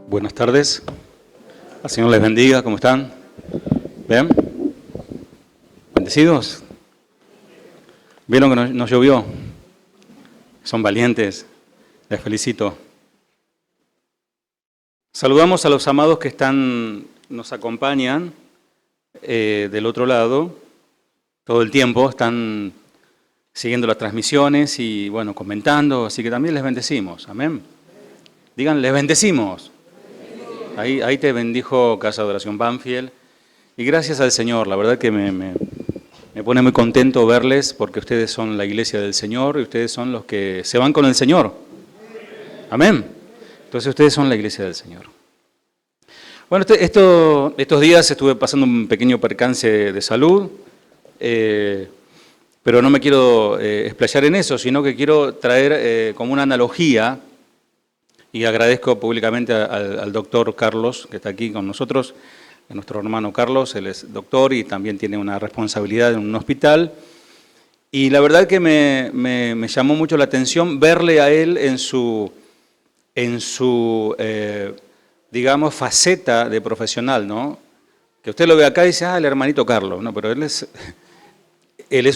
Buenas tardes. El Señor les bendiga. ¿Cómo están? ¿Bien? ¿Bendecidos? ¿Vieron que no llovió? Son valientes. Les felicito. Saludamos a los amados que nos acompañan del otro lado. Todo el tiempo están siguiendo las transmisiones y, bueno, comentando. Así que también les bendecimos. Amén. Digan, les bendecimos. Ahí te bendijo Casa de Oración Banfield. Y gracias al Señor, la verdad que me pone muy contento verles porque ustedes son la iglesia del Señor y ustedes son los que se van con el Señor. Amén. Entonces ustedes son la iglesia del Señor. Bueno, estos días estuve pasando un pequeño percance de salud, pero no me quiero explayar en eso, sino que quiero traer como una analogía. Y agradezco públicamente al doctor Carlos, que está aquí con nosotros, a nuestro hermano Carlos. Él es doctor y también tiene una responsabilidad en un hospital. Y la verdad que me llamó mucho la atención verle a él en su digamos, faceta de profesional, ¿no? Que usted lo ve acá y dice, el hermanito Carlos, ¿no? Pero él es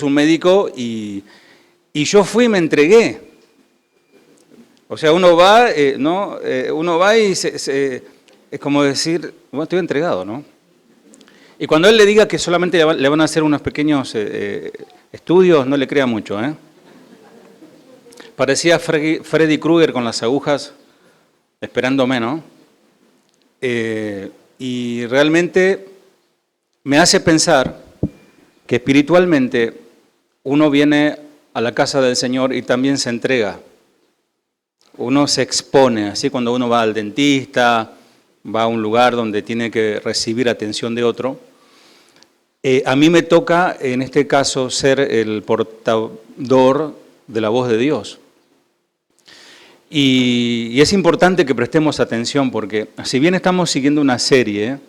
un médico y yo fui y me entregué. O sea, uno va, uno va y es como decir, bueno, estoy entregado, ¿no? Y cuando él le diga que solamente le van a hacer unos pequeños estudios, no le crea mucho, ¿eh? Parecía Freddy Krueger con las agujas esperándome, ¿no? Y realmente me hace pensar que espiritualmente uno viene a la casa del Señor y también se entrega. Uno se expone, así cuando uno va al dentista, va a un lugar donde tiene que recibir atención de otro. A mí me toca, en este caso, ser el portador de la voz de Dios. Y es importante que prestemos atención porque, si bien estamos siguiendo una serie,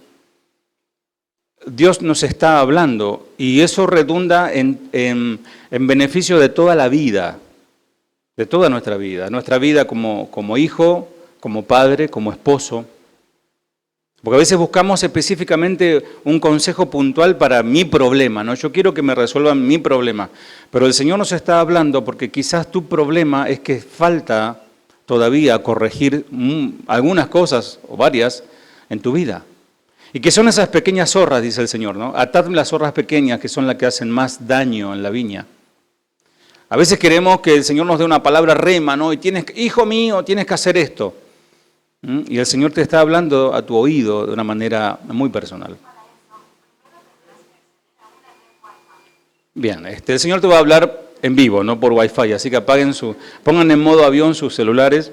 Dios nos está hablando y eso redunda en beneficio de toda la vida. De toda nuestra vida como hijo, como padre, como esposo. Porque a veces buscamos específicamente un consejo puntual para mi problema, ¿no? Yo quiero que me resuelvan mi problema, pero el Señor nos está hablando porque quizás tu problema es que falta todavía corregir algunas cosas o varias en tu vida. Y que son esas pequeñas zorras, dice el Señor, ¿no? Atad las zorras pequeñas que son las que hacen más daño en la viña. A veces queremos que el Señor nos dé una palabra rema, ¿no? Y hijo mío, tienes que hacer esto. Y el Señor te está hablando a tu oído de una manera muy personal. Bien, el Señor te va a hablar en vivo, no por Wi-Fi, así que pongan en modo avión sus celulares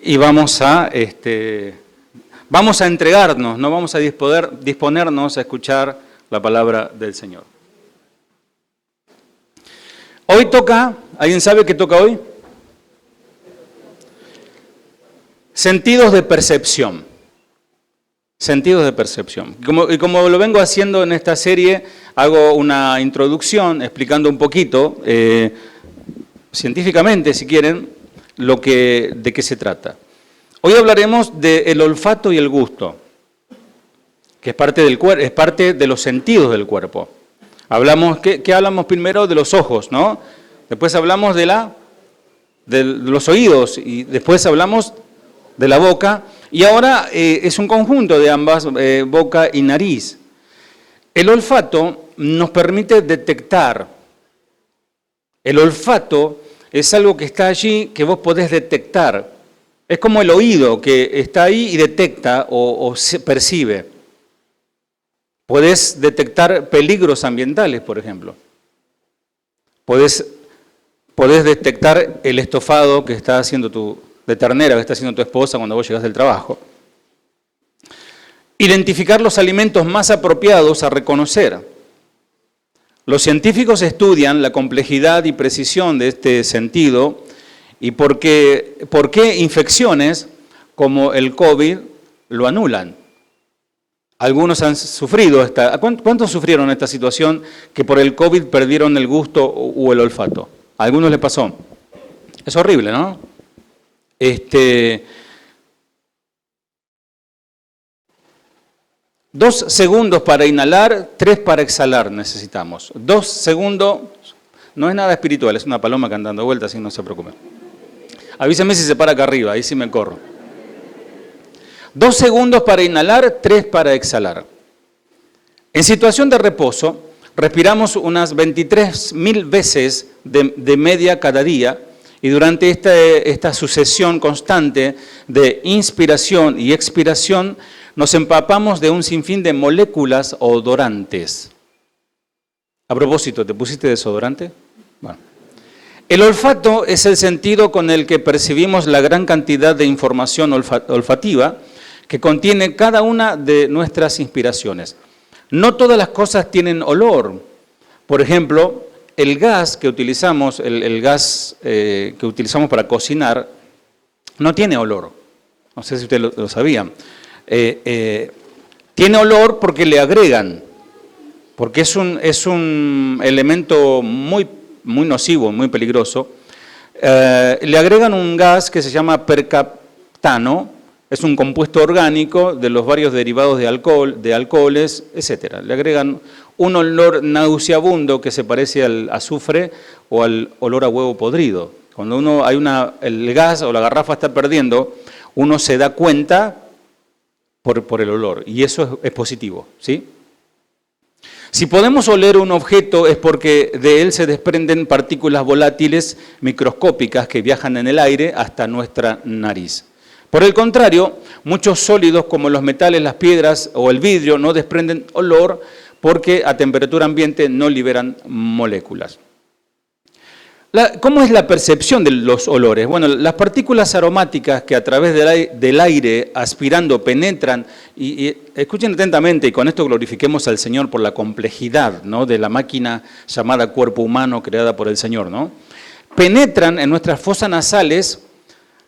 y vamos a entregarnos, no vamos a disponernos a escuchar la palabra del Señor. Hoy toca, ¿alguien sabe qué toca hoy? Sentidos de percepción. Sentidos de percepción. Y como lo vengo haciendo en esta serie, hago una introducción explicando un poquito, científicamente si quieren, de qué se trata. Hoy hablaremos del olfato y el gusto, que es parte de los sentidos del cuerpo. ¿Qué hablamos primero? De los ojos, ¿no? Después hablamos de los oídos y después hablamos de la boca. Y ahora es un conjunto de ambas, boca y nariz. El olfato nos permite detectar. El olfato es algo que está allí que vos podés detectar. Es como el oído que está ahí y detecta o se percibe. Podés detectar peligros ambientales, por ejemplo. Podés detectar el estofado que está haciendo de ternera que está haciendo tu esposa cuando vos llegás del trabajo. Identificar los alimentos más apropiados a reconocer. Los científicos estudian la complejidad y precisión de este sentido y por qué infecciones como el COVID lo anulan. Algunos han sufrido ¿Cuántos sufrieron esta situación que por el COVID perdieron el gusto o el olfato? A algunos les pasó. Es horrible, ¿no? 2 segundos para inhalar, 3 para exhalar necesitamos. 2 segundos, no es nada espiritual, es una paloma que anda dando vueltas, así no se preocupen. Avísame si se para acá arriba, ahí sí me corro. 2 segundos para inhalar, 3 para exhalar. En situación de reposo, respiramos unas 23.000 veces de media cada día y durante esta sucesión constante de inspiración y expiración nos empapamos de un sinfín de moléculas odorantes. A propósito, ¿te pusiste desodorante? Bueno. El olfato es el sentido con el que percibimos la gran cantidad de información olfativa que contiene cada una de nuestras inspiraciones. No todas las cosas tienen olor. Por ejemplo, el gas que utilizamos, el gas que utilizamos para cocinar, no tiene olor. No sé si ustedes lo sabían. Tiene olor porque le agregan, porque es un elemento muy nocivo, muy peligroso. Le agregan un gas que se llama percaptano. Es un compuesto orgánico de los varios derivados de alcoholes, etc. Le agregan un olor nauseabundo que se parece al azufre o al olor a huevo podrido. Cuando el gas o la garrafa está perdiendo, uno se da cuenta por el olor, y eso es positivo, ¿sí? Si podemos oler un objeto es porque de él se desprenden partículas volátiles microscópicas que viajan en el aire hasta nuestra nariz. Por el contrario, muchos sólidos como los metales, las piedras o el vidrio no desprenden olor porque a temperatura ambiente no liberan moléculas. ¿Cómo es la percepción de los olores? Bueno, las partículas aromáticas que a través del aire aspirando penetran, y escuchen atentamente, y con esto glorifiquemos al Señor por la complejidad, ¿no?, de la máquina llamada cuerpo humano creada por el Señor, ¿no? Penetran en nuestras fosas nasales,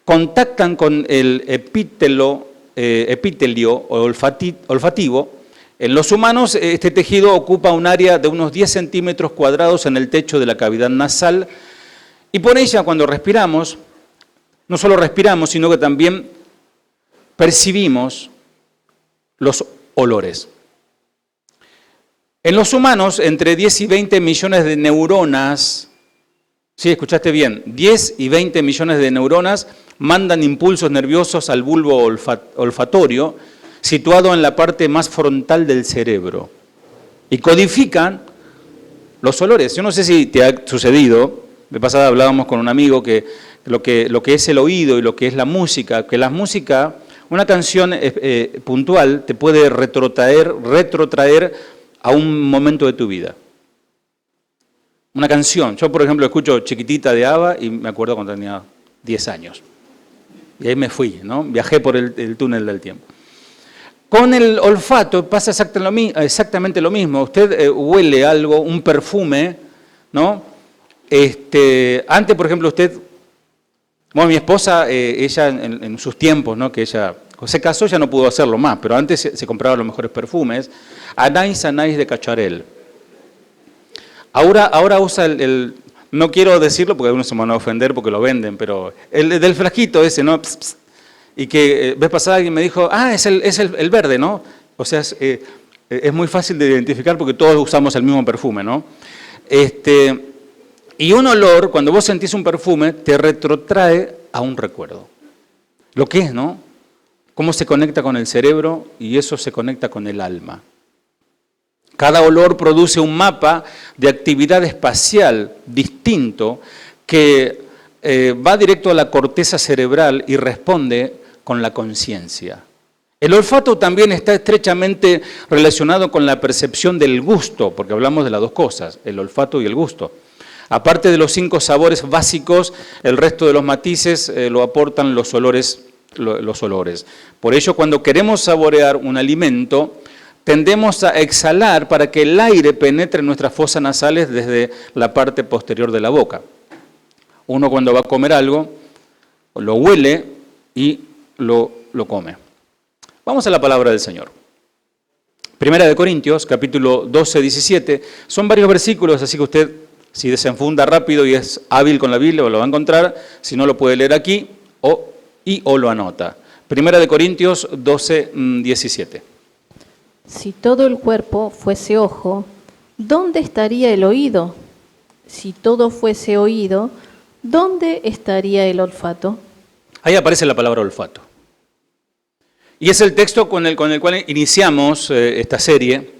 contactan con el epitelio olfativo. En los humanos, este tejido ocupa un área de unos 10 centímetros cuadrados en el techo de la cavidad nasal, y por ella, cuando respiramos, no solo respiramos, sino que también percibimos los olores. En los humanos, entre 10 y 20 millones de neuronas, sí, escuchaste bien, 10 y 20 millones de neuronas mandan impulsos nerviosos al bulbo olfatorio, situado en la parte más frontal del cerebro, y codifican los olores. Yo no sé si te ha sucedido. De pasada hablábamos con un amigo que lo que es el oído y lo que es la música, que la música, una canción puntual te puede retrotraer a un momento de tu vida. Una canción. Yo, por ejemplo, escucho Chiquitita de ABBA y me acuerdo cuando tenía 10 años. Y ahí me fui, ¿no? Viajé por el túnel del tiempo. Con el olfato pasa exactamente lo mismo. Usted huele algo, un perfume, ¿no? Antes, por ejemplo, mi esposa, ella en sus tiempos, ¿no?, que ella se casó, ya no pudo hacerlo más, pero antes se compraba los mejores perfumes. Anais de Cacharel. Ahora usa no quiero decirlo porque algunos se van a ofender porque lo venden, pero el del frasquito ese, ¿no? Pss, pss, y que vez pasada alguien me dijo, es el verde, ¿no? O sea, es muy fácil de identificar porque todos usamos el mismo perfume, ¿no? Y un olor, cuando vos sentís un perfume, te retrotrae a un recuerdo. Lo que es, ¿no? Cómo se conecta con el cerebro y eso se conecta con el alma. Cada olor produce un mapa de actividad espacial distinto que va directo a la corteza cerebral y responde con la conciencia. El olfato también está estrechamente relacionado con la percepción del gusto, porque hablamos de las dos cosas, el olfato y el gusto. Aparte de los 5 sabores básicos, el resto de los matices lo aportan los olores. Por ello, cuando queremos saborear un alimento, tendemos a exhalar para que el aire penetre en nuestras fosas nasales desde la parte posterior de la boca. Uno cuando va a comer algo, lo huele y lo come. Vamos a la palabra del Señor. Primera de Corintios, capítulo 12, 17. Son varios versículos, así que usted, si desenfunda rápido y es hábil con la Biblia, lo va a encontrar. Si no, lo puede leer aquí o lo anota. Primera de Corintios 12, 17. Si todo el cuerpo fuese ojo, ¿dónde estaría el oído? Si todo fuese oído, ¿dónde estaría el olfato? Ahí aparece la palabra olfato. Y es el texto con el cual iniciamos esta serie,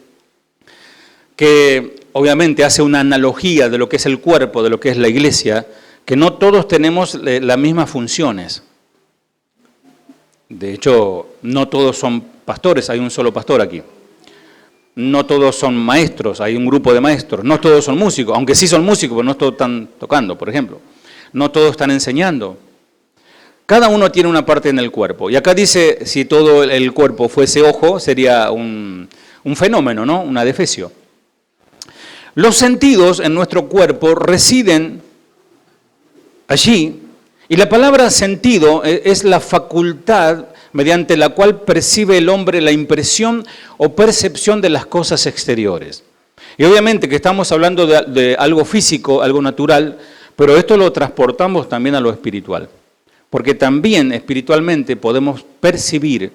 que obviamente hace una analogía de lo que es el cuerpo, de lo que es la iglesia, que no todos tenemos las mismas funciones. De hecho, no todos son pastores, hay un solo pastor aquí. No todos son maestros, hay un grupo de maestros. No todos son músicos, aunque sí son músicos, pero no todos están tocando, por ejemplo. No todos están enseñando. Cada uno tiene una parte en el cuerpo. Y acá dice, si todo el cuerpo fuese ojo, sería un fenómeno, ¿no? Una adefesio. Los sentidos en nuestro cuerpo residen allí, y la palabra sentido es la facultad mediante la cual percibe el hombre la impresión o percepción de las cosas exteriores. Y obviamente que estamos hablando de algo físico, algo natural, pero esto lo transportamos también a lo espiritual. Porque también espiritualmente podemos percibir,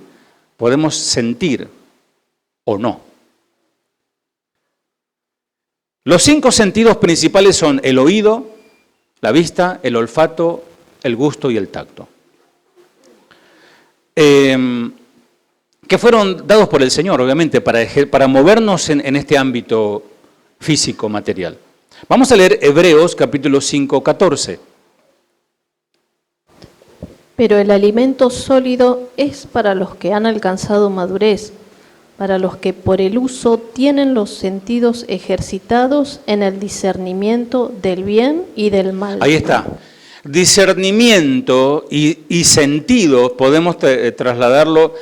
podemos sentir o no. Los 5 sentidos principales son el oído, la vista, el olfato, el gusto y el tacto. Que fueron dados por el Señor, obviamente, para movernos en este ámbito físico, material. Vamos a leer Hebreos capítulo 5, 14. Pero el alimento sólido es para los que han alcanzado madurez, para los que por el uso tienen los sentidos ejercitados en el discernimiento del bien y del mal. Ahí está. Discernimiento y sentido, podemos trasladarlo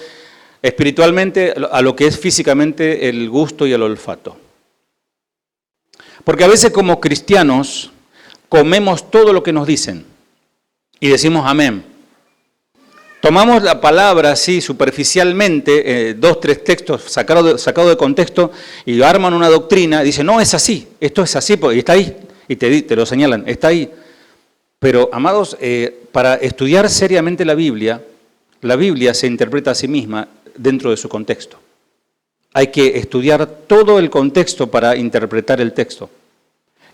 espiritualmente a lo que es físicamente el gusto y el olfato. Porque a veces como cristianos comemos todo lo que nos dicen y decimos amén. Tomamos la palabra así superficialmente, 2, 3 textos sacados de contexto y arman una doctrina y dicen, no, es así, esto es así, y está ahí, y te lo señalan, está ahí. Pero, amados, para estudiar seriamente la Biblia se interpreta a sí misma dentro de su contexto. Hay que estudiar todo el contexto para interpretar el texto.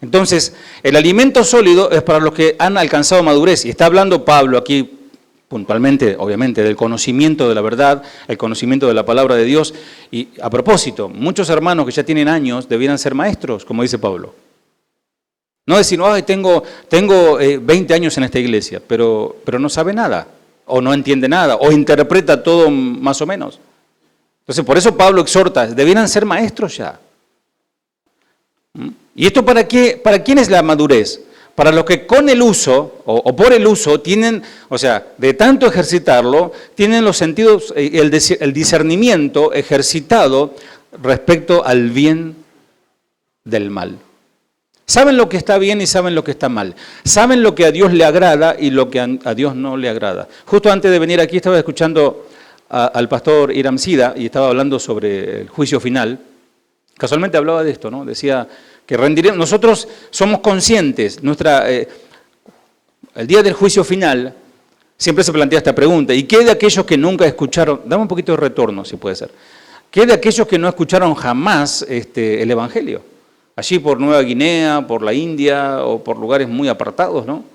Entonces, el alimento sólido es para los que han alcanzado madurez, y está hablando Pablo aquí puntualmente, obviamente, del conocimiento de la verdad, el conocimiento de la palabra de Dios. Y a propósito, muchos hermanos que ya tienen años debieran ser maestros, como dice Pablo. No decir, ay, tengo 20 años en esta iglesia, pero no sabe nada, o no entiende nada, o interpreta todo más o menos. Entonces, por eso Pablo exhorta, debieran ser maestros ya. ¿Y esto para qué? ¿Para quién es la madurez? Para los que con el uso, o por el uso, tienen, o sea, de tanto ejercitarlo, tienen los sentidos, el discernimiento ejercitado respecto al bien del mal. Saben lo que está bien y saben lo que está mal. Saben lo que a Dios le agrada y lo que a Dios no le agrada. Justo antes de venir aquí estaba escuchando al pastor Hiram Sida y estaba hablando sobre el juicio final. Casualmente hablaba de esto, ¿no? Decía que nosotros somos conscientes, el día del juicio final siempre se plantea esta pregunta, ¿y qué de aquellos que nunca escucharon? Dame un poquito de retorno, si puede ser. ¿Qué de aquellos que no escucharon jamás el Evangelio? Allí por Nueva Guinea, por la India o por lugares muy apartados, ¿no?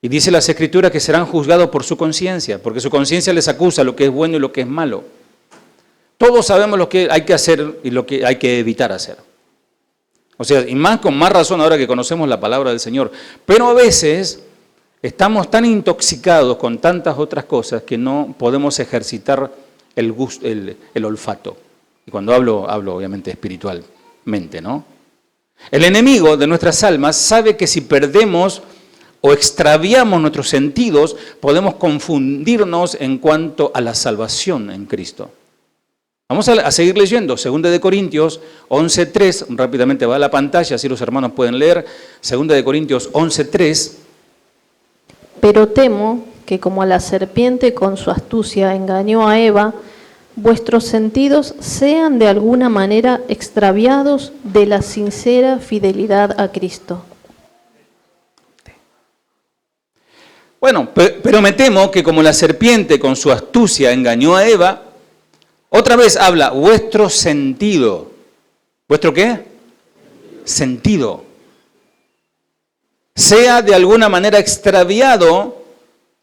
Y dice las Escrituras que serán juzgados por su conciencia, porque su conciencia les acusa lo que es bueno y lo que es malo. Todos sabemos lo que hay que hacer y lo que hay que evitar hacer. O sea, y con más razón ahora que conocemos la palabra del Señor. Pero a veces estamos tan intoxicados con tantas otras cosas que no podemos ejercitar el olfato. Y cuando hablo obviamente espiritualmente, ¿no? El enemigo de nuestras almas sabe que si perdemos o extraviamos nuestros sentidos, podemos confundirnos en cuanto a la salvación en Cristo. Vamos a seguir leyendo, 2 de Corintios 11:3, rápidamente va a la pantalla, así los hermanos pueden leer, 2 de Corintios 11:3. Pero temo que como la serpiente con su astucia engañó a Eva, vuestros sentidos sean de alguna manera extraviados de la sincera fidelidad a Cristo. Bueno, pero me temo que como la serpiente con su astucia engañó a Eva, otra vez habla, vuestro sentido. ¿Vuestro qué? Sentido. Sea de alguna manera extraviado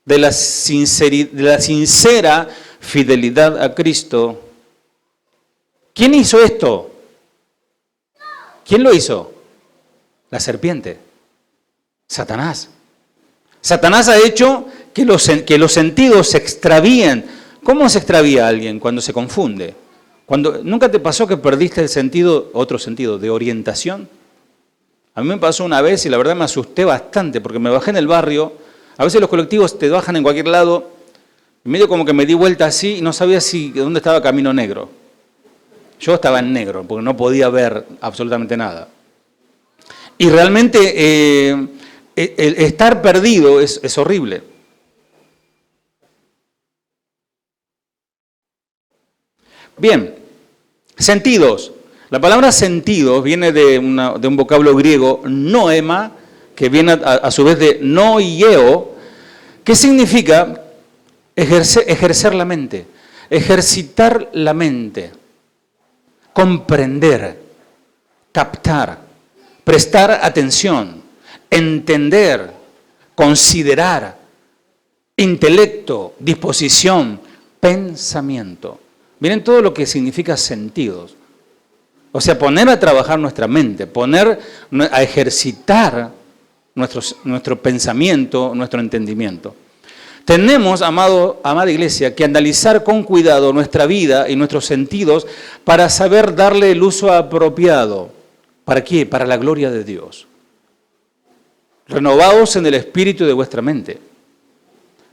de la sincera fidelidad a Cristo. ¿Quién hizo esto? ¿Quién lo hizo? La serpiente. Satanás. Satanás ha hecho que los sentidos se extravíen. ¿Cómo se extravía alguien cuando se confunde? ¿Nunca te pasó que perdiste el sentido, otro sentido, de orientación? A mí me pasó una vez y la verdad me asusté bastante porque me bajé en el barrio. A veces los colectivos te bajan en cualquier lado. Y medio como que me di vuelta así y no sabía dónde estaba Camino Negro. Yo estaba en negro porque no podía ver absolutamente nada. Y realmente el estar perdido es horrible. Bien, sentidos. La palabra sentidos viene de un vocablo griego, noema, que viene a su vez de noieo, que significa ejercer la mente, ejercitar la mente, comprender, captar, prestar atención, entender, considerar, intelecto, disposición, pensamiento. Miren todo lo que significa sentidos. O sea, poner a trabajar nuestra mente, poner a ejercitar nuestro pensamiento, nuestro entendimiento. Tenemos, amada iglesia, que analizar con cuidado nuestra vida y nuestros sentidos para saber darle el uso apropiado. ¿Para qué? Para la gloria de Dios. Renovaos en el espíritu de vuestra mente.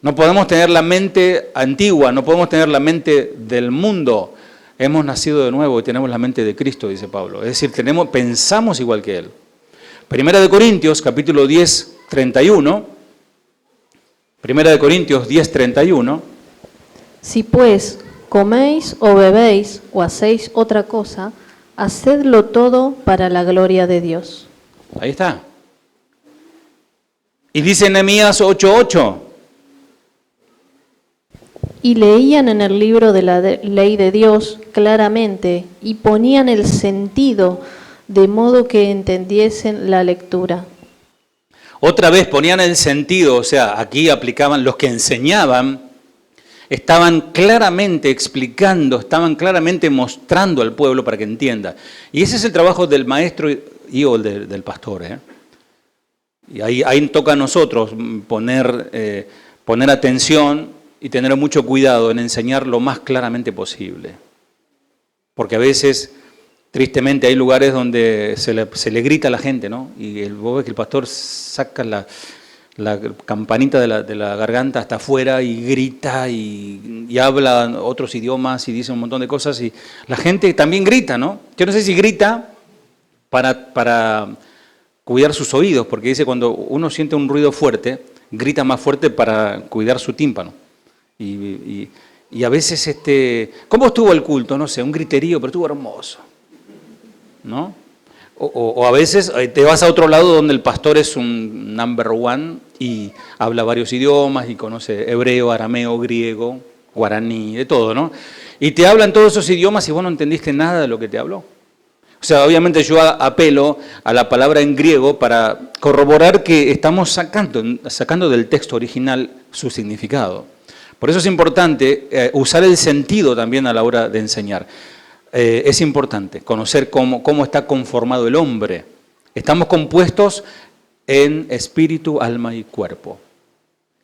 No podemos tener la mente antigua, no podemos tener la mente del mundo. Hemos nacido de nuevo y tenemos la mente de Cristo, dice Pablo. Es decir, pensamos igual que Él. Primera de Corintios, capítulo 10, 31. Primera de Corintios 10, 31. Si pues coméis o bebéis o hacéis otra cosa, hacedlo todo para la gloria de Dios. Ahí está. Y dice Nehemías 8:8. Y leían en el libro de la ley de Dios claramente y ponían el sentido de modo que entendiesen la lectura. Otra vez ponían el sentido, o sea, aquí aplicaban los que enseñaban, estaban claramente explicando, estaban claramente mostrando al pueblo para que entienda. Y ese es el trabajo del maestro y o del pastor. Y ahí toca a nosotros poner atención y tener mucho cuidado en enseñar lo más claramente posible. Porque a veces, tristemente, hay lugares donde se le grita a la gente, ¿no? Y vos ves que el pastor saca la campanita de la garganta hasta afuera y grita y habla otros idiomas y dice un montón de cosas. Y la gente también grita, ¿no? Yo no sé si grita para cuidar sus oídos, porque dice cuando uno siente un ruido fuerte, grita más fuerte para cuidar su tímpano. Y a veces, ¿cómo estuvo el culto? No sé, un griterío, pero estuvo hermoso, ¿no? O a veces te vas a otro lado donde el pastor es un number one y habla varios idiomas y conoce hebreo, arameo, griego, guaraní, de todo, ¿no? Y te hablan todos esos idiomas y vos no entendiste nada de lo que te habló. O sea, obviamente yo apelo a la palabra en griego para corroborar que estamos sacando del texto original su significado. Por eso es importante usar el sentido también a la hora de enseñar. Es importante conocer cómo está conformado el hombre. Estamos compuestos en espíritu, alma y cuerpo.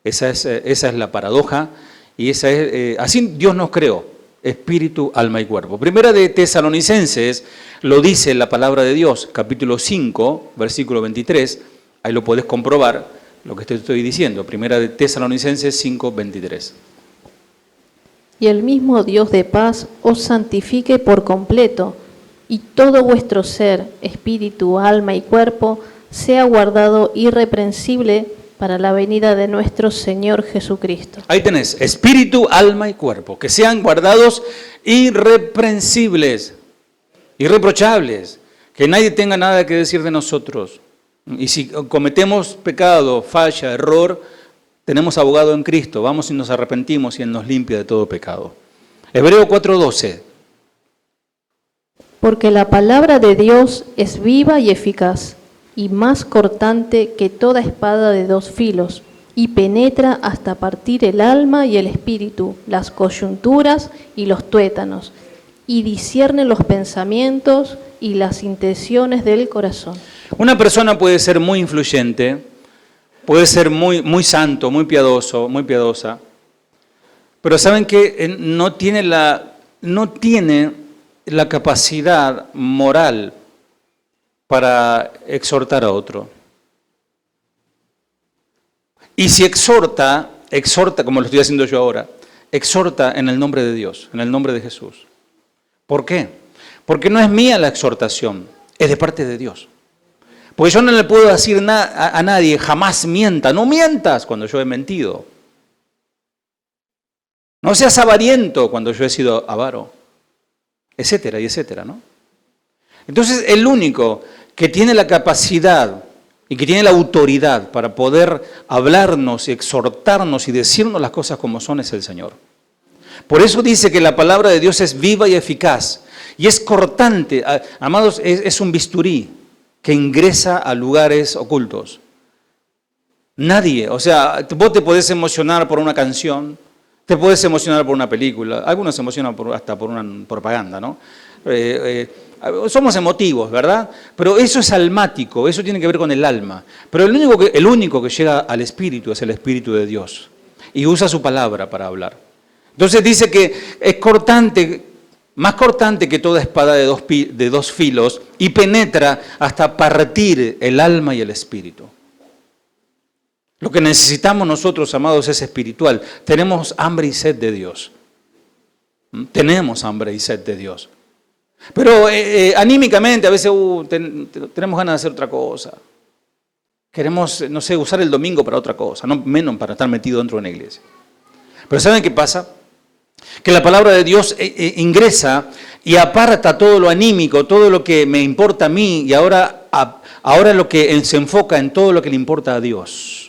Esa es la paradoja y así Dios nos creó, espíritu, alma y cuerpo. Primera de Tesalonicenses lo dice la palabra de Dios, capítulo 5, versículo 23. Ahí lo podés comprobar, lo que te estoy diciendo. Primera de Tesalonicenses 5, 23. y el mismo Dios de paz os santifique por completo, y todo vuestro ser, espíritu, alma y cuerpo, sea guardado irreprensible para la venida de nuestro Señor Jesucristo. Ahí tenés, espíritu, alma y cuerpo, que sean guardados irreprensibles, irreprochables, que nadie tenga nada que decir de nosotros. Y si cometemos pecado, falla, error, tenemos abogado en Cristo, vamos y nos arrepentimos y Él nos limpia de todo pecado. Hebreo 4:12. Porque la palabra de Dios es viva y eficaz, y más cortante que toda espada de dos filos, y penetra hasta partir el alma y el espíritu, las coyunturas y los tuétanos, y discierne los pensamientos y las intenciones del corazón. Una persona puede ser muy influyente, puede ser muy santo, muy piadoso, muy piadosa, pero saben que no tiene la capacidad moral para exhortar a otro. Y si exhorta como lo estoy haciendo yo ahora, exhorta en el nombre de Dios, en el nombre de Jesús. ¿Por qué? Porque no es mía la exhortación, es de parte de Dios. Porque yo no le puedo decir a nadie, jamás mienta, no mientas cuando yo he mentido. No seas avariento cuando yo he sido avaro, etcétera y etcétera, ¿no? Entonces, el único que tiene la capacidad y que tiene la autoridad para poder hablarnos y exhortarnos y decirnos las cosas como son es el Señor. Por eso dice que la palabra de Dios es viva y eficaz y es cortante. Amados, es un bisturí que ingresa a lugares ocultos. Nadie, o sea, vos te podés emocionar por una canción, te podés emocionar por una película, algunos se emocionan hasta por una propaganda, ¿no? Somos emotivos, ¿verdad? Pero eso es almático, eso tiene que ver con el alma. Pero el único que llega al Espíritu es el Espíritu de Dios y usa su palabra para hablar. Entonces dice que es cortante, más cortante que toda espada de dos filos y penetra hasta partir el alma y el espíritu. Lo que necesitamos nosotros, amados, es espiritual. Tenemos hambre y sed de Dios. Tenemos hambre y sed de Dios. Pero anímicamente a veces tenemos ganas de hacer otra cosa. Queremos, no sé, usar el domingo para otra cosa, no menos para estar metido dentro de una iglesia. Pero ¿saben qué pasa? Que la palabra de Dios ingresa y aparta todo lo anímico, todo lo que me importa a mí y ahora lo que se enfoca en todo lo que le importa a Dios.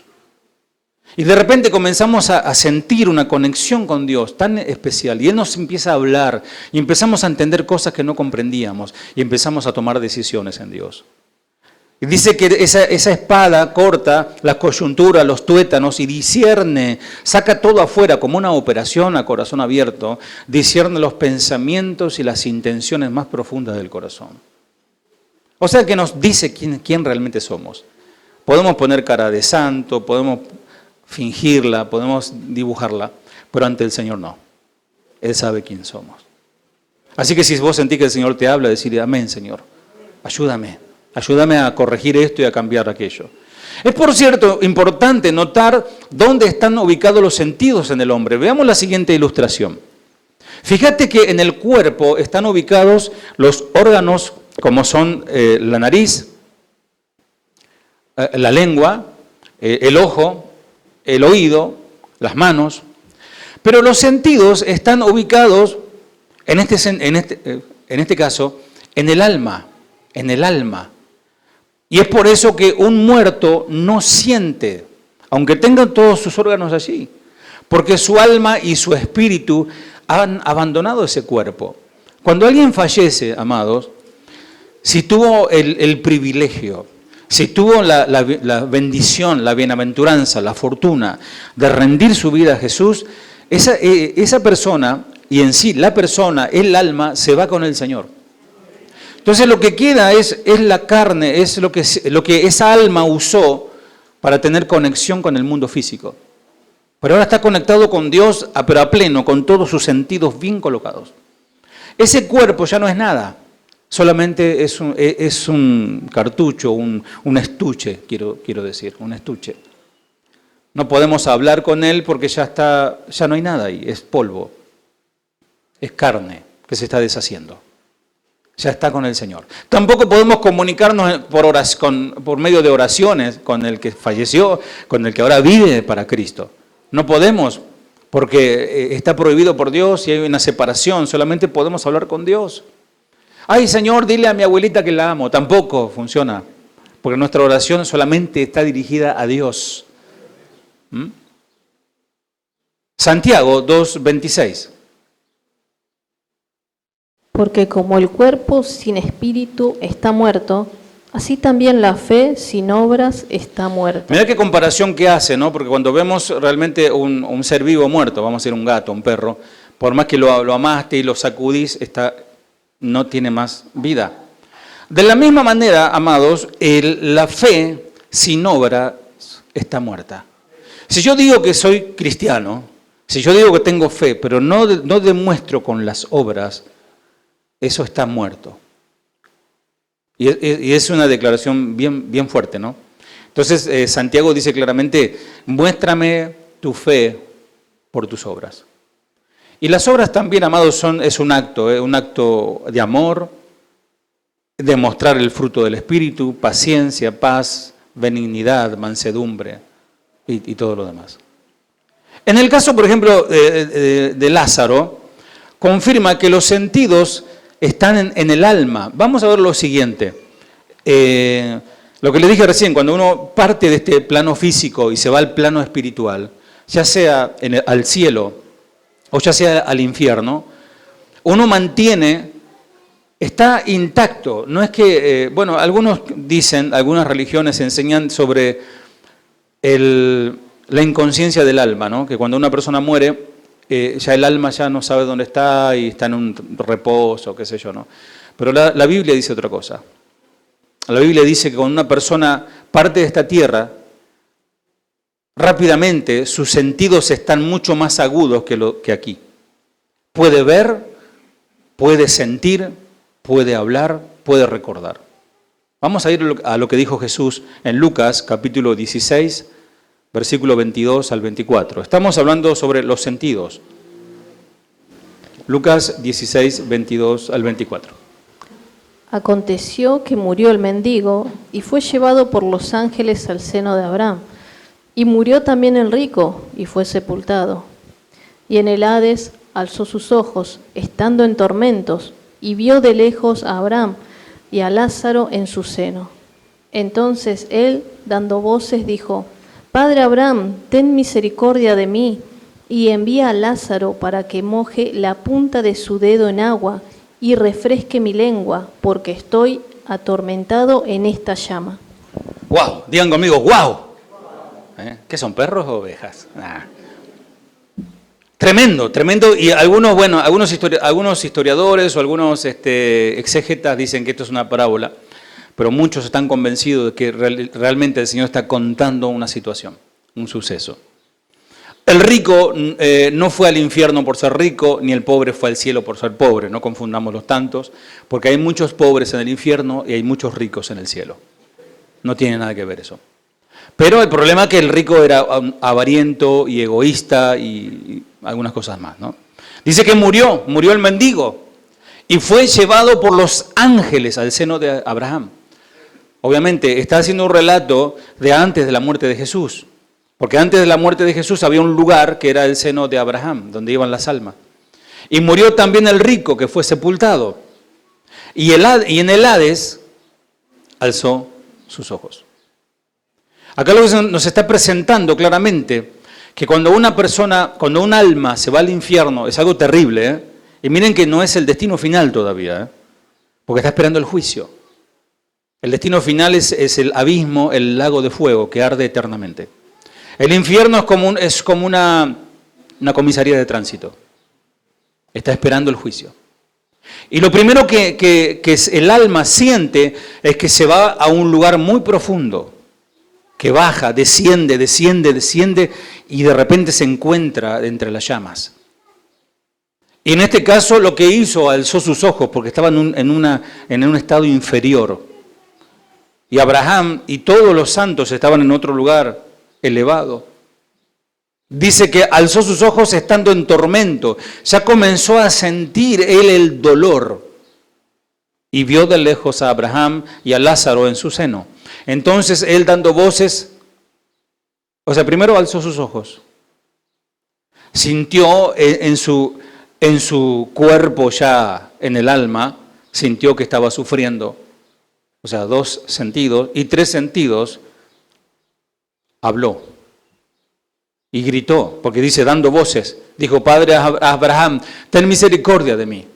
Y de repente comenzamos a sentir una conexión con Dios tan especial y Él nos empieza a hablar y empezamos a entender cosas que no comprendíamos y empezamos a tomar decisiones en Dios. Y dice que esa espada corta las coyunturas, los tuétanos y discierne, saca todo afuera como una operación a corazón abierto, discierne los pensamientos y las intenciones más profundas del corazón. O sea que nos dice quién realmente somos. Podemos poner cara de santo, podemos fingirla, podemos dibujarla, pero ante el Señor no. Él sabe quién somos. Así que si vos sentís que el Señor te habla, decirle, amén, Señor, ayúdame a corregir esto y a cambiar aquello. Es, por cierto, importante notar dónde están ubicados los sentidos en el hombre. Veamos la siguiente ilustración. Fíjate que en el cuerpo están ubicados los órganos como son la nariz, la lengua, el ojo, el oído, las manos, pero los sentidos están ubicados, en este caso, en el alma, Y es por eso que un muerto no siente, aunque tenga todos sus órganos allí, porque su alma y su espíritu han abandonado ese cuerpo. Cuando alguien fallece, amados, si tuvo el privilegio, si tuvo la bendición, la bienaventuranza, la fortuna de rendir su vida a Jesús, esa persona, y en sí la persona, el alma, se va con el Señor. Entonces lo que queda es la carne, es lo que esa alma usó para tener conexión con el mundo físico. Pero ahora está conectado con Dios, pero a pleno, con todos sus sentidos bien colocados. Ese cuerpo ya no es nada. Solamente es un cartucho, un estuche, quiero decir, un estuche. No podemos hablar con él porque ya no hay nada ahí, es polvo. es carne que se está deshaciendo. Ya está con el Señor. Tampoco podemos comunicarnos por medio de oraciones con el que falleció, con el que ahora vive para Cristo. No podemos, porque está prohibido por Dios y hay una separación. Solamente podemos hablar con Dios. Ay, Señor, dile a mi abuelita que la amo. Tampoco funciona, porque nuestra oración solamente está dirigida a Dios. Santiago 2:26. Porque como el cuerpo sin espíritu está muerto, así también la fe sin obras está muerta. Mirá qué comparación que hace, ¿no? Porque cuando vemos realmente un ser vivo muerto, vamos a decir un gato, un perro, por más que lo amaste y lo sacudís, no tiene más vida. De la misma manera, amados, la fe sin obra está muerta. Si yo digo que soy cristiano, si yo digo que tengo fe, pero no demuestro con las obras, eso está muerto. Y es una declaración bien fuerte, ¿no? Entonces, Santiago dice claramente, muéstrame tu fe por tus obras. Y las obras también, amados, es un acto de amor, de mostrar el fruto del Espíritu, paciencia, paz, benignidad, mansedumbre y todo lo demás. En el caso, por ejemplo, de Lázaro, confirma que los sentidos están en el alma. Vamos a ver lo siguiente. Lo que le dije recién, cuando uno parte de este plano físico y se va al plano espiritual, ya sea al cielo o ya sea al infierno, uno está intacto. No es que, algunos dicen, algunas religiones enseñan sobre la inconsciencia del alma, ¿no? Que cuando una persona muere, ya el alma ya no sabe dónde está y está en un reposo, qué sé yo, ¿no? Pero la Biblia dice otra cosa. La Biblia dice que cuando una persona parte de esta tierra, rápidamente sus sentidos están mucho más agudos que aquí. Puede ver, puede sentir, puede hablar, puede recordar. Vamos a ir a lo que dijo Jesús en Lucas capítulo 16, versículo 22 al 24. Estamos hablando sobre los sentidos. Lucas 16, 22 al 24. Aconteció que murió el mendigo y fue llevado por los ángeles al seno de Abraham. Y murió también el rico y fue sepultado. Y en el Hades alzó sus ojos, estando en tormentos, y vio de lejos a Abraham y a Lázaro en su seno. Entonces él, dando voces, dijo: Padre Abraham, ten misericordia de mí, y envía a Lázaro para que moje la punta de su dedo en agua y refresque mi lengua, porque estoy atormentado en esta llama. ¡Wow! Digan conmigo, ¡wow! ¿Qué son, perros o ovejas? Tremendo. Y algunos historiadores o algunos exégetas dicen que esto es una parábola, pero muchos están convencidos de que realmente el Señor está contando una situación, un suceso. El rico no fue al infierno por ser rico, ni el pobre fue al cielo por ser pobre. No confundamos los tantos, porque hay muchos pobres en el infierno y hay muchos ricos en el cielo. No tiene nada que ver eso. Pero el problema es que el rico era avariento y egoísta y algunas cosas más, ¿no? Dice que murió el mendigo y fue llevado por los ángeles al seno de Abraham. Obviamente está haciendo un relato de antes de la muerte de Jesús. Porque antes de la muerte de Jesús había un lugar que era el seno de Abraham, donde iban las almas. Y murió también el rico, que fue sepultado. Y en el Hades alzó sus ojos. Acá lo que nos está presentando claramente, que cuando un alma se va al infierno, es algo terrible, ¿eh? Y miren que no es el destino final todavía, ¿eh? Porque está esperando el juicio. El destino final es el abismo, el lago de fuego, que arde eternamente. El infierno es como una comisaría de tránsito. Está esperando el juicio. Y lo primero que el alma siente es que se va a un lugar muy profundo, que baja, desciende, y de repente se encuentra entre las llamas. Y en este caso lo que hizo, alzó sus ojos, porque estaba en un estado inferior. Y Abraham y todos los santos estaban en otro lugar elevado. Dice que alzó sus ojos estando en tormento. Ya comenzó a sentir él el dolor. Y vio de lejos a Abraham y a Lázaro en su seno. Entonces él dando voces, primero alzó sus ojos. Sintió en su cuerpo ya, en el alma, sintió que estaba sufriendo. 2 sentidos y 3 sentidos. Habló. Y gritó, porque dice, dando voces, dijo, Padre Abraham, ten misericordia de mí.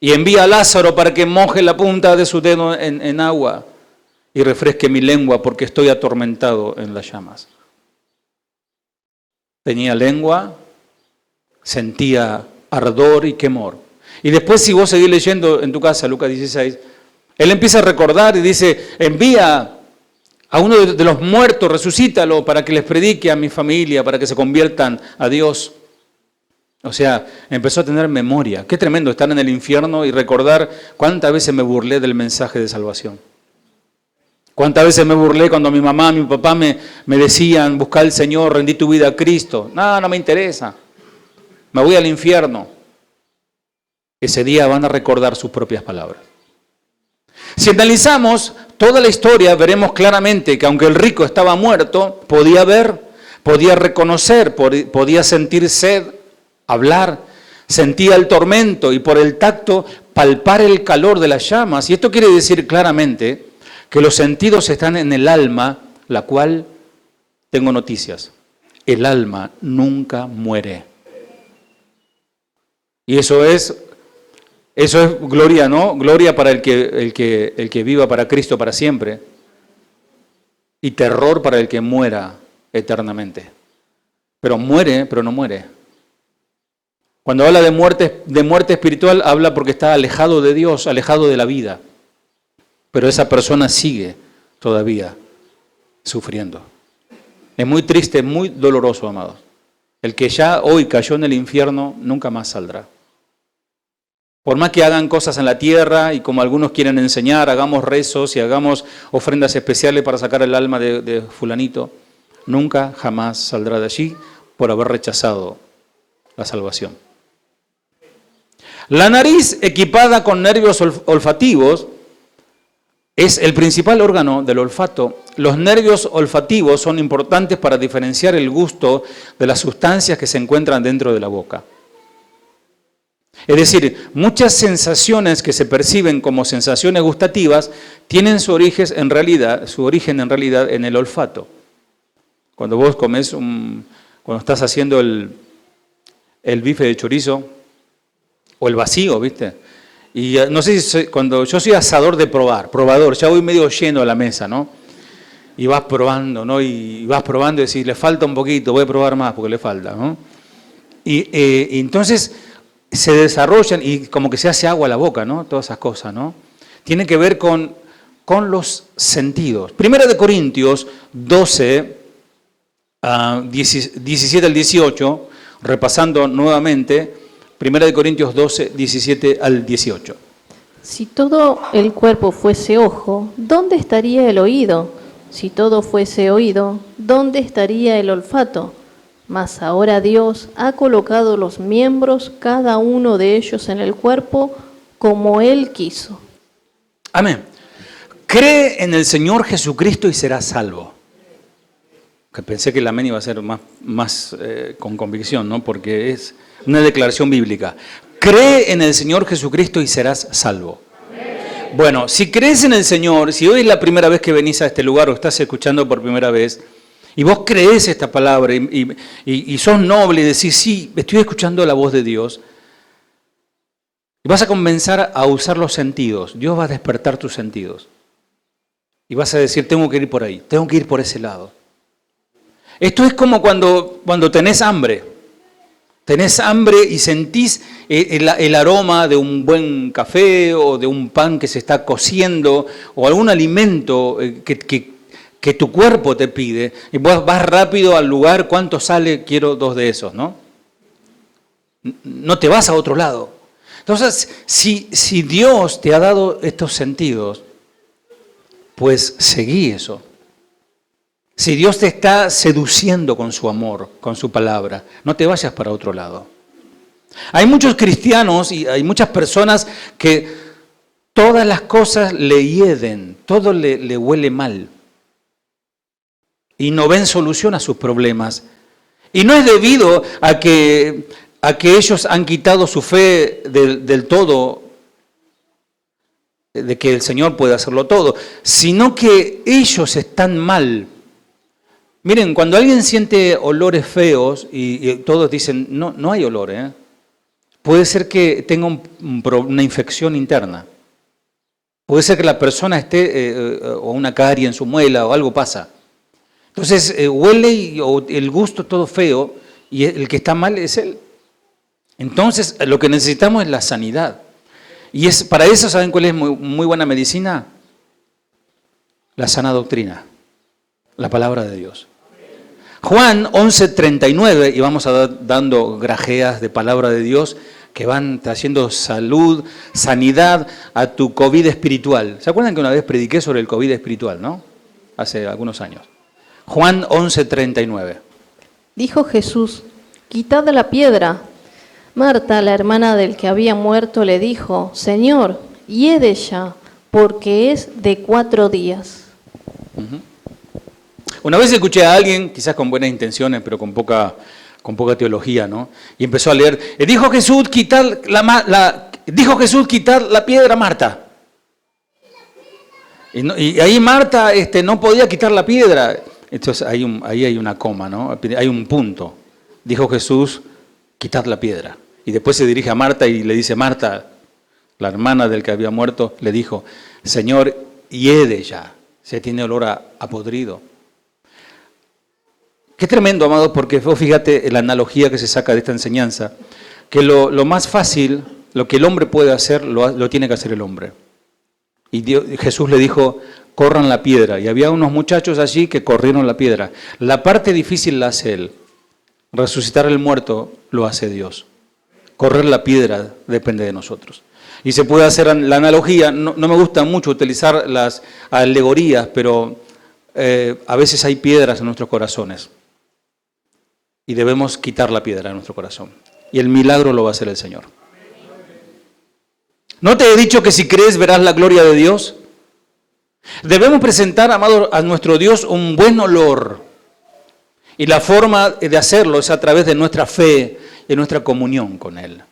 Y envía a Lázaro para que moje la punta de su dedo en agua y refresque mi lengua, porque estoy atormentado en las llamas. Tenía lengua, sentía ardor y quemor. Y después, si vos seguís leyendo en tu casa, Lucas 16, él empieza a recordar y dice, envía a uno de los muertos, resucítalo para que les predique a mi familia, para que se conviertan a Dios. Empezó a tener memoria. Qué tremendo estar en el infierno y recordar cuántas veces me burlé del mensaje de salvación. Cuántas veces me burlé cuando mi mamá, mi papá me decían, busca al Señor, rendí tu vida a Cristo. No me interesa. Me voy al infierno. Ese día van a recordar sus propias palabras. Si analizamos toda la historia, veremos claramente que aunque el rico estaba muerto, podía ver, podía reconocer, podía sentir sed, hablar, sentía el tormento y por el tacto palpar el calor de las llamas. Y esto quiere decir claramente que los sentidos están en el alma, la cual, tengo noticias, el alma nunca muere. Y eso es gloria, ¿no? Gloria para el que viva para Cristo para siempre. Y terror para el que muera eternamente. Pero muere, pero no muere. Cuando habla de muerte espiritual, habla porque está alejado de Dios, alejado de la vida. Pero esa persona sigue todavía sufriendo. Es muy triste, muy doloroso, amados. El que ya hoy cayó en el infierno, nunca más saldrá. Por más que hagan cosas en la tierra y como algunos quieren enseñar, hagamos rezos y hagamos ofrendas especiales para sacar el alma de fulanito, nunca jamás saldrá de allí por haber rechazado la salvación. La nariz equipada con nervios olfativos es el principal órgano del olfato. Los nervios olfativos son importantes para diferenciar el gusto de las sustancias que se encuentran dentro de la boca. Es decir, muchas sensaciones que se perciben como sensaciones gustativas tienen su origen en realidad en el olfato. Cuando vos comes cuando estás haciendo el bife de chorizo o el vacío, ¿viste? Y no sé si cuando yo soy asador de probador, ya voy medio lleno a la mesa, ¿no? Y vas probando, ¿no? Y vas probando y decís, le falta un poquito, voy a probar más porque le falta, ¿no? Y entonces se desarrollan y como que se hace agua a la boca, ¿no? Todas esas cosas, ¿no? Tiene que ver con los sentidos. Primera de Corintios 12, 17 al 18, repasando nuevamente, Primera de Corintios 12, 17 al 18. Si todo el cuerpo fuese ojo, ¿dónde estaría el oído? Si todo fuese oído, ¿dónde estaría el olfato? Mas ahora Dios ha colocado los miembros, cada uno de ellos en el cuerpo, como Él quiso. Amén. Cree en el Señor Jesucristo y serás salvo. Que pensé que el amén iba a ser más con convicción, ¿no? Porque es una declaración bíblica. Cree en el Señor Jesucristo y serás salvo. Amén. Bueno, si crees en el Señor, si hoy es la primera vez que venís a este lugar o estás escuchando por primera vez, y vos crees esta palabra y sos noble y decís, sí, estoy escuchando la voz de Dios, y vas a comenzar a usar los sentidos. Dios va a despertar tus sentidos. Y vas a decir, tengo que ir por ahí, tengo que ir por ese lado. Esto es como cuando tenés hambre. Tenés hambre y sentís el aroma de un buen café o de un pan que se está cociendo o algún alimento que tu cuerpo te pide, y vos vas rápido al lugar, ¿cuánto sale? Quiero 2 de esos, ¿no? No te vas a otro lado. Entonces, si Dios te ha dado estos sentidos, pues seguí eso. Si Dios te está seduciendo con su amor, con su palabra, no te vayas para otro lado. Hay muchos cristianos y hay muchas personas que todas las cosas le hieden, todo le huele mal. Y no ven solución a sus problemas. Y no es debido a que ellos han quitado su fe del todo, de que el Señor puede hacerlo todo, sino que ellos están mal. Miren, cuando alguien siente olores feos y todos dicen, no hay olor, puede ser que tenga una infección interna. Puede ser que la persona esté, o una carie en su muela, o algo pasa. Entonces huele o el gusto todo feo, y el que está mal es él. Entonces lo que necesitamos es la sanidad. Y para eso, ¿saben cuál es muy buena medicina? La sana doctrina, la palabra de Dios. Juan 11:39, y vamos dando grajeas de palabra de Dios que van trayendo salud, sanidad a tu COVID espiritual. ¿Se acuerdan que una vez prediqué sobre el COVID espiritual, no? Hace algunos años. Juan 11:39. Dijo Jesús, quitad la piedra. Marta, la hermana del que había muerto, le dijo, Señor, hiede ya, porque es de 4 días. Una vez escuché a alguien, quizás con buenas intenciones, pero con poca teología, ¿no? Y empezó a leer, dijo Jesús, quitar la piedra a Marta. Y ahí Marta no podía quitar la piedra. Entonces ahí hay una coma, ¿no? Hay un punto. Dijo Jesús, quitad la piedra. Y después se dirige a Marta y le dice, Marta, la hermana del que había muerto, le dijo, Señor, hiede ya, se tiene olor a podrido. Qué tremendo, amados, porque fíjate la analogía que se saca de esta enseñanza, que lo más fácil, lo que el hombre puede hacer, lo tiene que hacer el hombre. Y Jesús le dijo, corran la piedra. Y había unos muchachos allí que corrieron la piedra. La parte difícil la hace él. Resucitar el muerto lo hace Dios. Correr la piedra depende de nosotros. Y se puede hacer la analogía, no me gusta mucho utilizar las alegorías, pero a veces hay piedras en nuestros corazones. Y debemos quitar la piedra de nuestro corazón. Y el milagro lo va a hacer el Señor. ¿No te he dicho que si crees verás la gloria de Dios? Debemos presentar, amado, a nuestro Dios un buen olor. Y la forma de hacerlo es a través de nuestra fe y nuestra comunión con Él.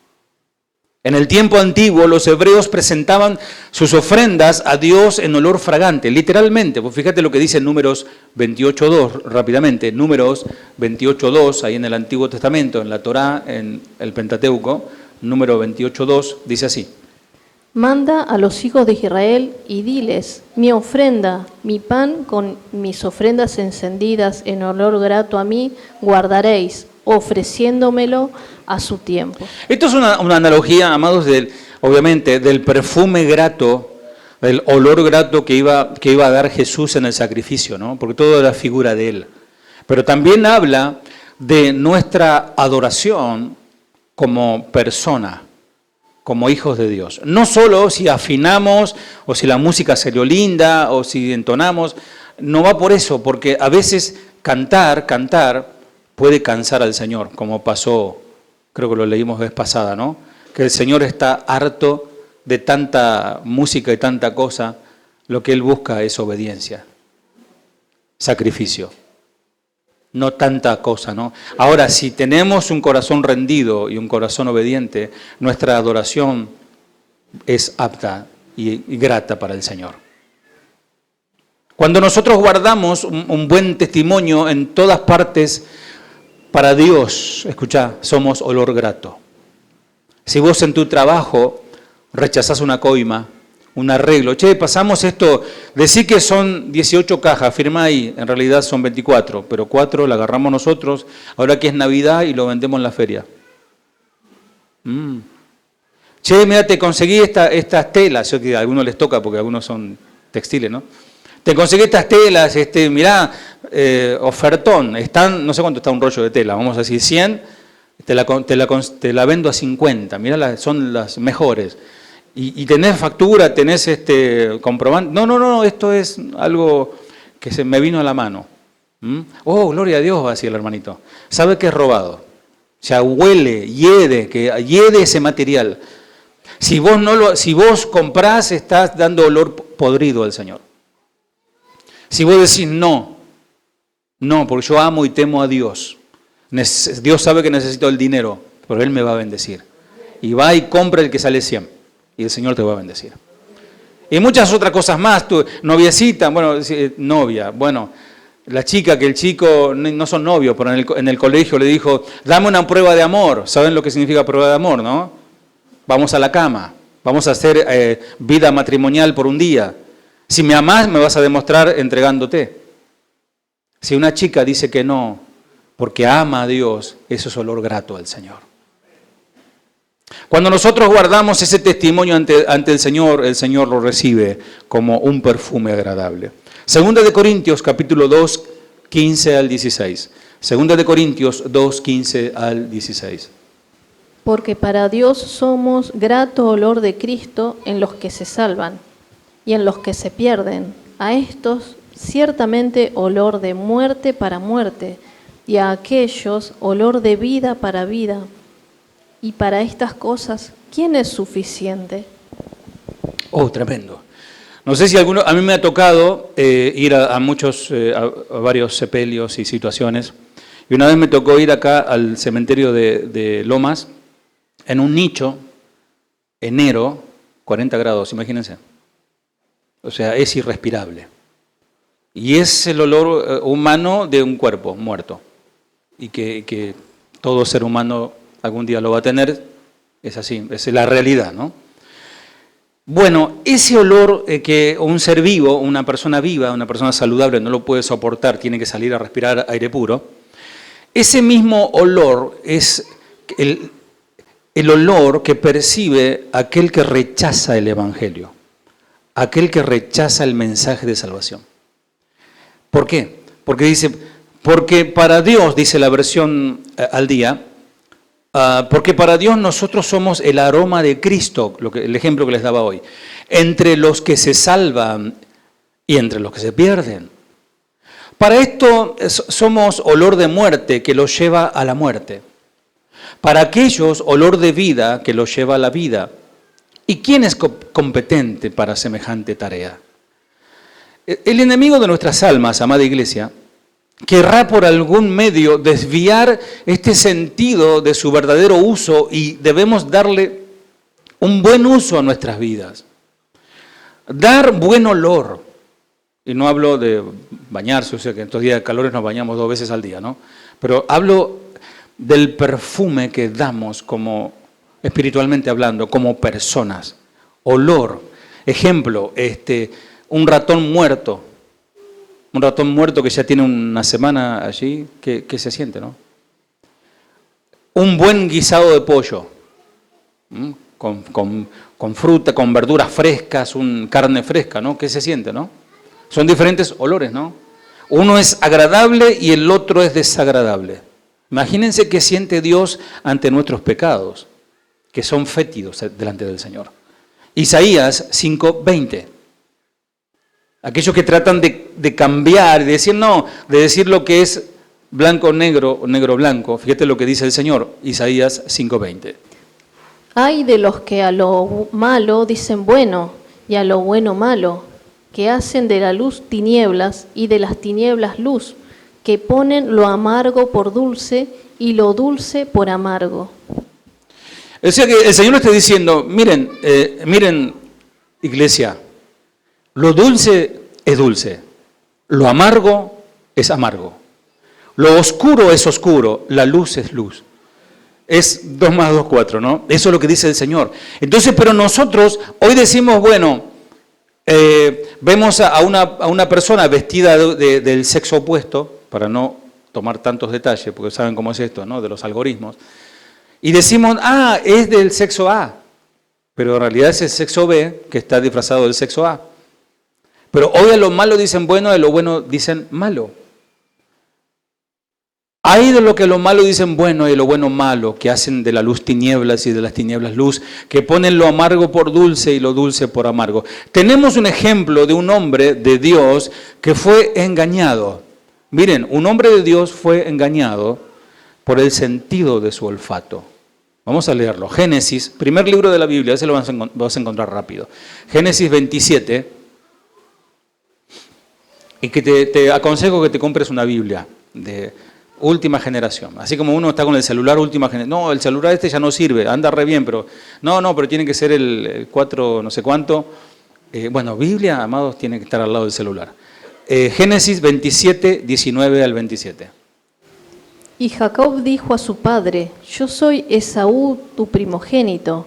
En el tiempo antiguo los hebreos presentaban sus ofrendas a Dios en olor fragante, literalmente. Pues fíjate lo que dice en Números 28.2, rápidamente. Números 28.2, ahí en el Antiguo Testamento, en la Torá, en el Pentateuco, número 28.2, dice así. Manda a los hijos de Israel y diles, mi ofrenda, mi pan con mis ofrendas encendidas en olor grato a mí, guardaréis, ofreciéndomelo a su tiempo. Esto es una analogía, amados, obviamente, del perfume grato, del olor grato que iba a dar Jesús en el sacrificio, ¿no? Porque todo era figura de Él. Pero también habla de nuestra adoración como persona, como hijos de Dios. No solo si afinamos, o si la música salió linda, o si entonamos, no va por eso, porque a veces cantar puede cansar al Señor, como pasó, creo que lo leímos vez pasada, ¿no? Que el Señor está harto de tanta música y tanta cosa, lo que Él busca es obediencia, sacrificio, no tanta cosa, ¿no? Ahora, si tenemos un corazón rendido y un corazón obediente, nuestra adoración es apta y grata para el Señor. Cuando nosotros guardamos un buen testimonio en todas partes, para Dios, escuchá, somos olor grato. Si vos en tu trabajo rechazás una coima, un arreglo, pasamos esto, decir que son 18 cajas, firma ahí, en realidad son 24, pero 4 la agarramos nosotros, ahora que es Navidad y lo vendemos en la feria. Mira, te conseguí estas telas, yo que a algunos les toca porque algunos son textiles, ¿no? Te conseguí estas telas, mirá, ofertón, están, no sé cuánto está un rollo de tela, vamos a decir 100, te la vendo a 50, mirá, son las mejores. Y tenés factura, tenés comprobante. No, esto es algo que se me vino a la mano. Oh, gloria a Dios, va a decir el hermanito. Sabe que es robado. O sea, huele, hiede ese material. Si vos comprás, estás dando olor podrido al Señor. Si vos decís no, porque yo amo y temo a Dios. Dios sabe que necesito el dinero, pero Él me va a bendecir. Y va y compra el que sale 100. Y el Señor te va a bendecir. Y muchas otras cosas más. Tu noviecita, novia, la chica que el chico no son novios, pero en el colegio le dijo, dame una prueba de amor. ¿Saben lo que significa prueba de amor, no? Vamos a la cama, vamos a hacer vida matrimonial por un día. Si me amás, me vas a demostrar entregándote. Si una chica dice que no, porque ama a Dios, eso es olor grato al Señor. Cuando nosotros guardamos ese testimonio ante el Señor lo recibe como un perfume agradable. Segunda de Corintios, capítulo 2, 15 al 16. Segunda de Corintios 2, 15 al 16. Porque para Dios somos grato olor de Cristo en los que se salvan y en los que se pierden. A estos ciertamente olor de muerte para muerte, y a aquellos olor de vida para vida. Y para estas cosas, ¿quién es suficiente? Oh, tremendo. No sé si a mí me ha tocado ir a varios sepelios y situaciones. Y una vez me tocó ir acá al cementerio de Lomas, en un nicho, enero, 40 grados, imagínense. O sea, es irrespirable. Y es el olor humano de un cuerpo muerto. Y que todo ser humano algún día lo va a tener, es así, es la realidad, ¿no? Bueno, ese olor que un ser vivo, una persona viva, una persona saludable no lo puede soportar, tiene que salir a respirar aire puro, ese mismo olor es el olor que percibe aquel que rechaza el Evangelio, aquel que rechaza el mensaje de salvación. ¿Por qué? Porque para Dios, dice la versión al día, porque para Dios nosotros somos el aroma de Cristo, el ejemplo que les daba hoy, entre los que se salvan y entre los que se pierden. Para esto somos olor de muerte que los lleva a la muerte. Para aquellos, olor de vida que los lleva a la vida. ¿Y quién es competente para semejante tarea? El enemigo de nuestras almas, amada iglesia, querrá por algún medio desviar este sentido de su verdadero uso y debemos darle un buen uso a nuestras vidas. Dar buen olor. Y no hablo de bañarse, o sea que en estos días de calores nos bañamos 2 veces al día, ¿no? Pero hablo del perfume que damos como, espiritualmente hablando, como personas. Olor. Ejemplo, un ratón muerto. Un ratón muerto que ya tiene una semana allí, ¿qué se siente, no? Un buen guisado de pollo, con fruta, con verduras frescas, carne fresca, ¿no? ¿Qué se siente, no? Son diferentes olores, ¿no? Uno es agradable y el otro es desagradable. Imagínense qué siente Dios ante nuestros pecados, que son fétidos delante del Señor. Isaías 5:20. Aquellos que tratan de cambiar, de decir no, de decir lo que es blanco negro o negro blanco. Fíjate lo que dice el Señor, Isaías 5:20. Hay de los que a lo malo dicen bueno y a lo bueno malo, que hacen de la luz tinieblas y de las tinieblas luz, que ponen lo amargo por dulce y lo dulce por amargo. O sea que el Señor nos está diciendo, miren iglesia, lo dulce es dulce, lo amargo es amargo, lo oscuro es oscuro, la luz es luz. Es 2 más 2, 4, ¿no? Eso es lo que dice el Señor. Entonces, pero nosotros hoy decimos, bueno, vemos a una persona vestida del sexo opuesto, para no tomar tantos detalles, porque saben cómo es esto, ¿no? De los algoritmos, y decimos, es del sexo A, pero en realidad es el sexo B que está disfrazado del sexo A. Pero hoy a lo malo dicen bueno, a lo bueno dicen malo. Hay de lo que a lo malo dicen bueno y a lo bueno malo, que hacen de la luz tinieblas y de las tinieblas luz, que ponen lo amargo por dulce y lo dulce por amargo. Tenemos un ejemplo de un hombre de Dios que fue engañado. Miren, un hombre de Dios fue engañado por el sentido de su olfato. Vamos a leerlo. Génesis, primer libro de la Biblia, ese lo vas a encontrar rápido. Génesis 27. Y que te aconsejo que te compres una Biblia de última generación. Así como uno está con el celular última generación. No, el celular este ya no sirve, anda re bien, pero pero tiene que ser el 4 no sé cuánto. Biblia, amados, tiene que estar al lado del celular. Génesis 27, 19 al 27. Y Jacob dijo a su padre: Yo soy Esaú, tu primogénito.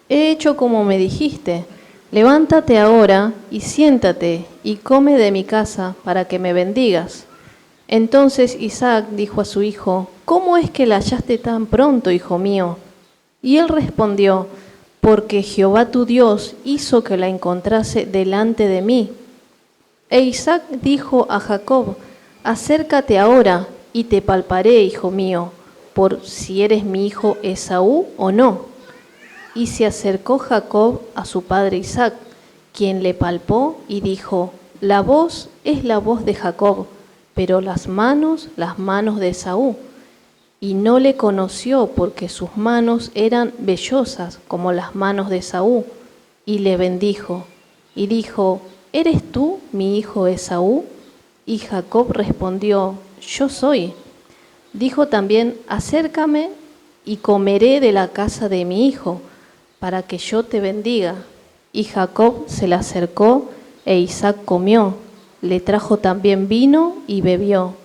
He hecho como me dijiste. Levántate ahora y siéntate y come de mi casa para que me bendigas. Entonces Isaac dijo a su hijo: ¿Cómo es que la hallaste tan pronto, hijo mío? Y él respondió: Porque Jehová tu Dios hizo que la encontrase delante de mí. E Isaac dijo a Jacob: Acércate ahora y te palparé, hijo mío, por si eres mi hijo Esaú o no. Y se acercó Jacob a su padre Isaac, quien le palpó y dijo: La voz es la voz de Jacob, pero las manos de Esaú. Y no le conoció porque sus manos eran vellosas como las manos de Esaú. Y le bendijo y dijo: ¿Eres tú mi hijo Esaú? Y Jacob respondió: Yo soy. Dijo también: Acércame y comeré de la casa de mi hijo, para que yo te bendiga. Y Jacob se le acercó e Isaac comió. Le trajo también vino y bebió.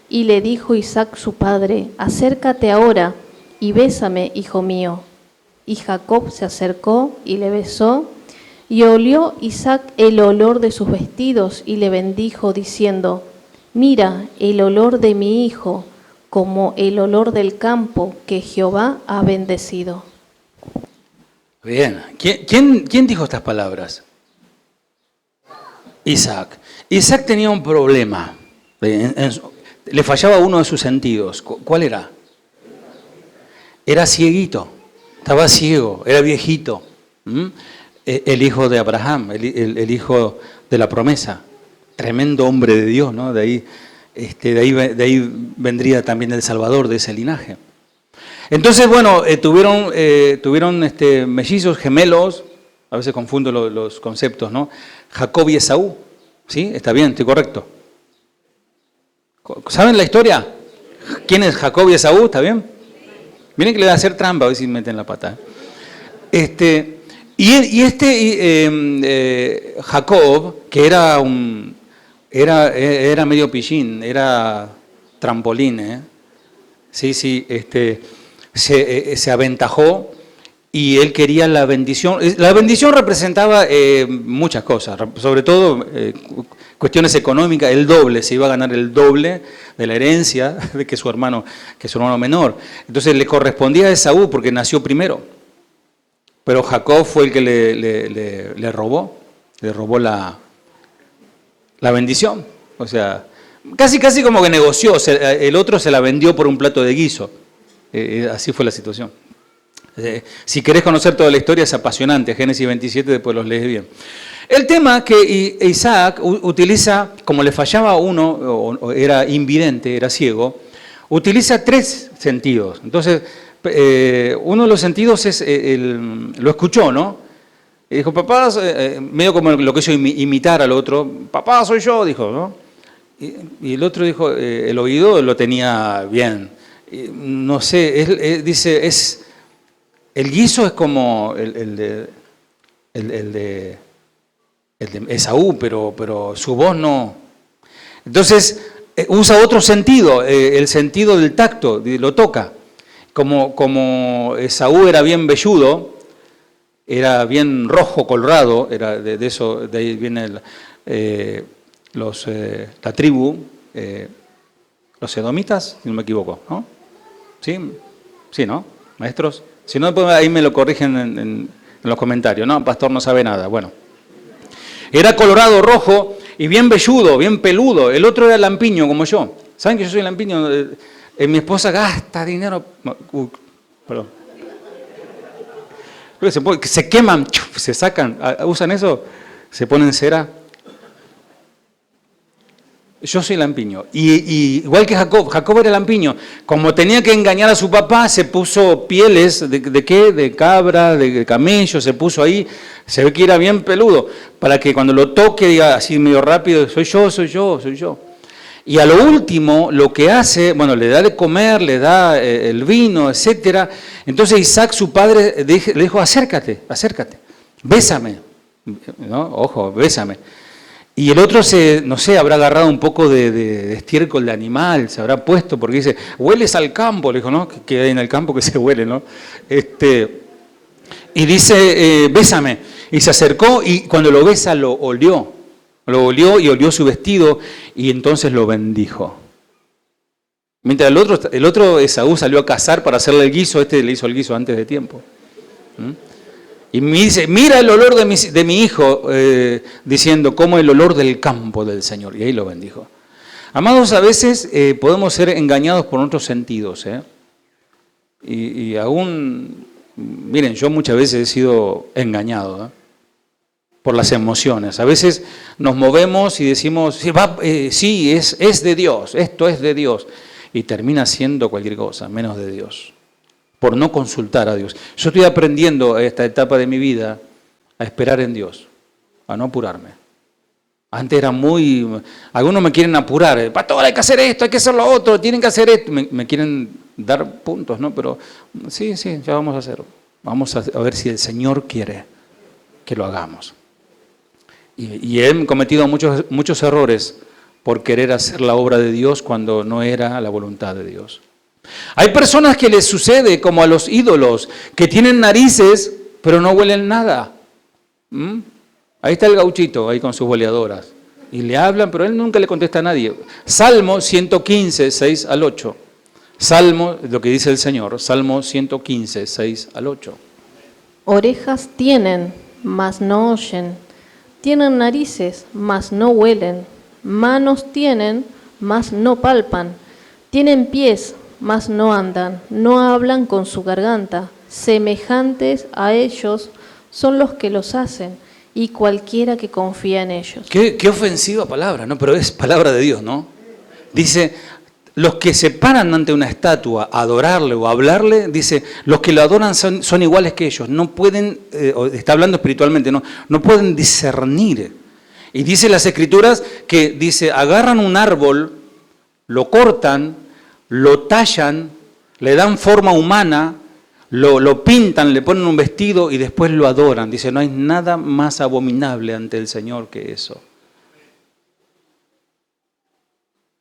Y le dijo Isaac su padre: Acércate ahora y bésame, hijo mío. Y Jacob se acercó y le besó, y olió Isaac el olor de sus vestidos y le bendijo, diciendo: Mira el olor de mi hijo, como el olor del campo que Jehová ha bendecido. Bien, ¿quién dijo estas palabras? Isaac. Isaac tenía un problema. Le fallaba uno de sus sentidos. ¿Cuál era? Era cieguito, estaba ciego, era viejito. El hijo de Abraham, el hijo de la promesa. Tremendo hombre de Dios, ¿no? De ahí vendría también el Salvador de ese linaje. Entonces, tuvieron mellizos, gemelos, a veces confundo los conceptos, ¿no? Jacob y Esaú, ¿sí? Está bien, estoy correcto. ¿Saben la historia? ¿Quién es Jacob y Esaú? ¿Está bien? Miren que le va a hacer trampa, a ver si meten la pata. Jacob, que era medio pillín, era trampolín, se aventajó y él quería la bendición. La bendición representaba muchas cosas, sobre todo cuestiones económicas, el doble, se iba a ganar el doble de la herencia que su hermano menor. Entonces le correspondía a Esaú porque nació primero. Pero Jacob fue el que le robó la bendición. O sea, casi como que negoció, el otro se la vendió por un plato de guiso. Así fue la situación. Si querés conocer toda la historia es apasionante, Génesis 27, después los lees bien. El tema que Isaac utiliza, como le fallaba a uno, o era invidente, era ciego, utiliza tres sentidos. Entonces, uno de los sentidos es, lo escuchó, ¿no? Y dijo: papá, medio como lo que hizo imitar al otro, papá, soy yo, dijo, ¿no? Y el otro dijo, el oído lo tenía bien. No sé, dice, el guiso es como el de Esaú, pero su voz no. Entonces, usa otro sentido, el sentido del tacto, lo toca. Como Esaú era bien velludo, era bien rojo, colorado, era de eso, de ahí viene la tribu, los edomitas, si no me equivoco, ¿no? Sí, ¿no? Maestros. Si no, ahí me lo corrigen en los comentarios. No, pastor no sabe nada. Bueno. Era colorado, rojo y bien velludo, bien peludo. El otro era lampiño, como yo. ¿Saben que yo soy lampiño? Mi esposa gasta dinero. Perdón. Se queman, se sacan. ¿Usan eso? Se ponen cera. Yo soy lampiño. Y igual que Jacob era lampiño. Como tenía que engañar a su papá, se puso pieles ¿de qué? De cabra, de camello, se puso ahí. Se ve que era bien peludo. Para que cuando lo toque diga así medio rápido, soy yo. Y a lo último, lo que hace, bueno, le da de comer, le da el vino, etcétera. Entonces Isaac, su padre, le dijo, acércate, bésame. ¿No? Ojo, bésame. Y el otro habrá agarrado un poco de estiércol de animal, se habrá puesto, porque dice, hueles al campo, le dijo, ¿no? Que hay en el campo que se huele, ¿no? Y dice, bésame. Y se acercó y cuando lo besa lo olió y olió su vestido y entonces lo bendijo. Mientras el otro Esaú salió a cazar para hacerle el guiso, le hizo el guiso antes de tiempo. Y me dice, mira el olor de mi hijo, diciendo, como el olor del campo del Señor. Y ahí lo bendijo. Amados, a veces podemos ser engañados por otros sentidos. Y aún, miren, yo muchas veces he sido engañado por las emociones. A veces nos movemos y decimos, sí, es de Dios, esto es de Dios. Y termina siendo cualquier cosa, menos de Dios. Por no consultar a Dios. Yo estoy aprendiendo esta etapa de mi vida a esperar en Dios, a no apurarme. Antes era algunos me quieren apurar, pastor, hay que hacer esto, hay que hacer lo otro, tienen que hacer esto. Me quieren dar puntos, ¿no? Pero sí, ya vamos a hacerlo. Vamos a ver si el Señor quiere que lo hagamos. Y he cometido muchos errores por querer hacer la obra de Dios cuando no era la voluntad de Dios. Hay personas que les sucede como a los ídolos, que tienen narices pero no huelen nada. Ahí está el gauchito, ahí con sus boleadoras. Y le hablan, pero él nunca le contesta a nadie. Salmo 115, 6 al 8. Salmo, lo que dice el Señor, Salmo 115, 6 al 8. Orejas tienen, mas no oyen. Tienen narices, mas no huelen. Manos tienen, mas no palpan. Tienen pies, mas no andan, no hablan con su garganta. Semejantes a ellos son los que los hacen, y cualquiera que confía en ellos. Qué ofensiva palabra, ¿no? Pero es palabra de Dios, ¿no? Dice, los que se paran ante una estatua a adorarle o a hablarle, dice, los que lo adoran son iguales que ellos. No pueden, está hablando espiritualmente, no pueden discernir. Y dice las Escrituras que, dice, agarran un árbol, lo cortan, lo tallan, le dan forma humana, lo pintan, le ponen un vestido y después lo adoran. Dice, no hay nada más abominable ante el Señor que eso.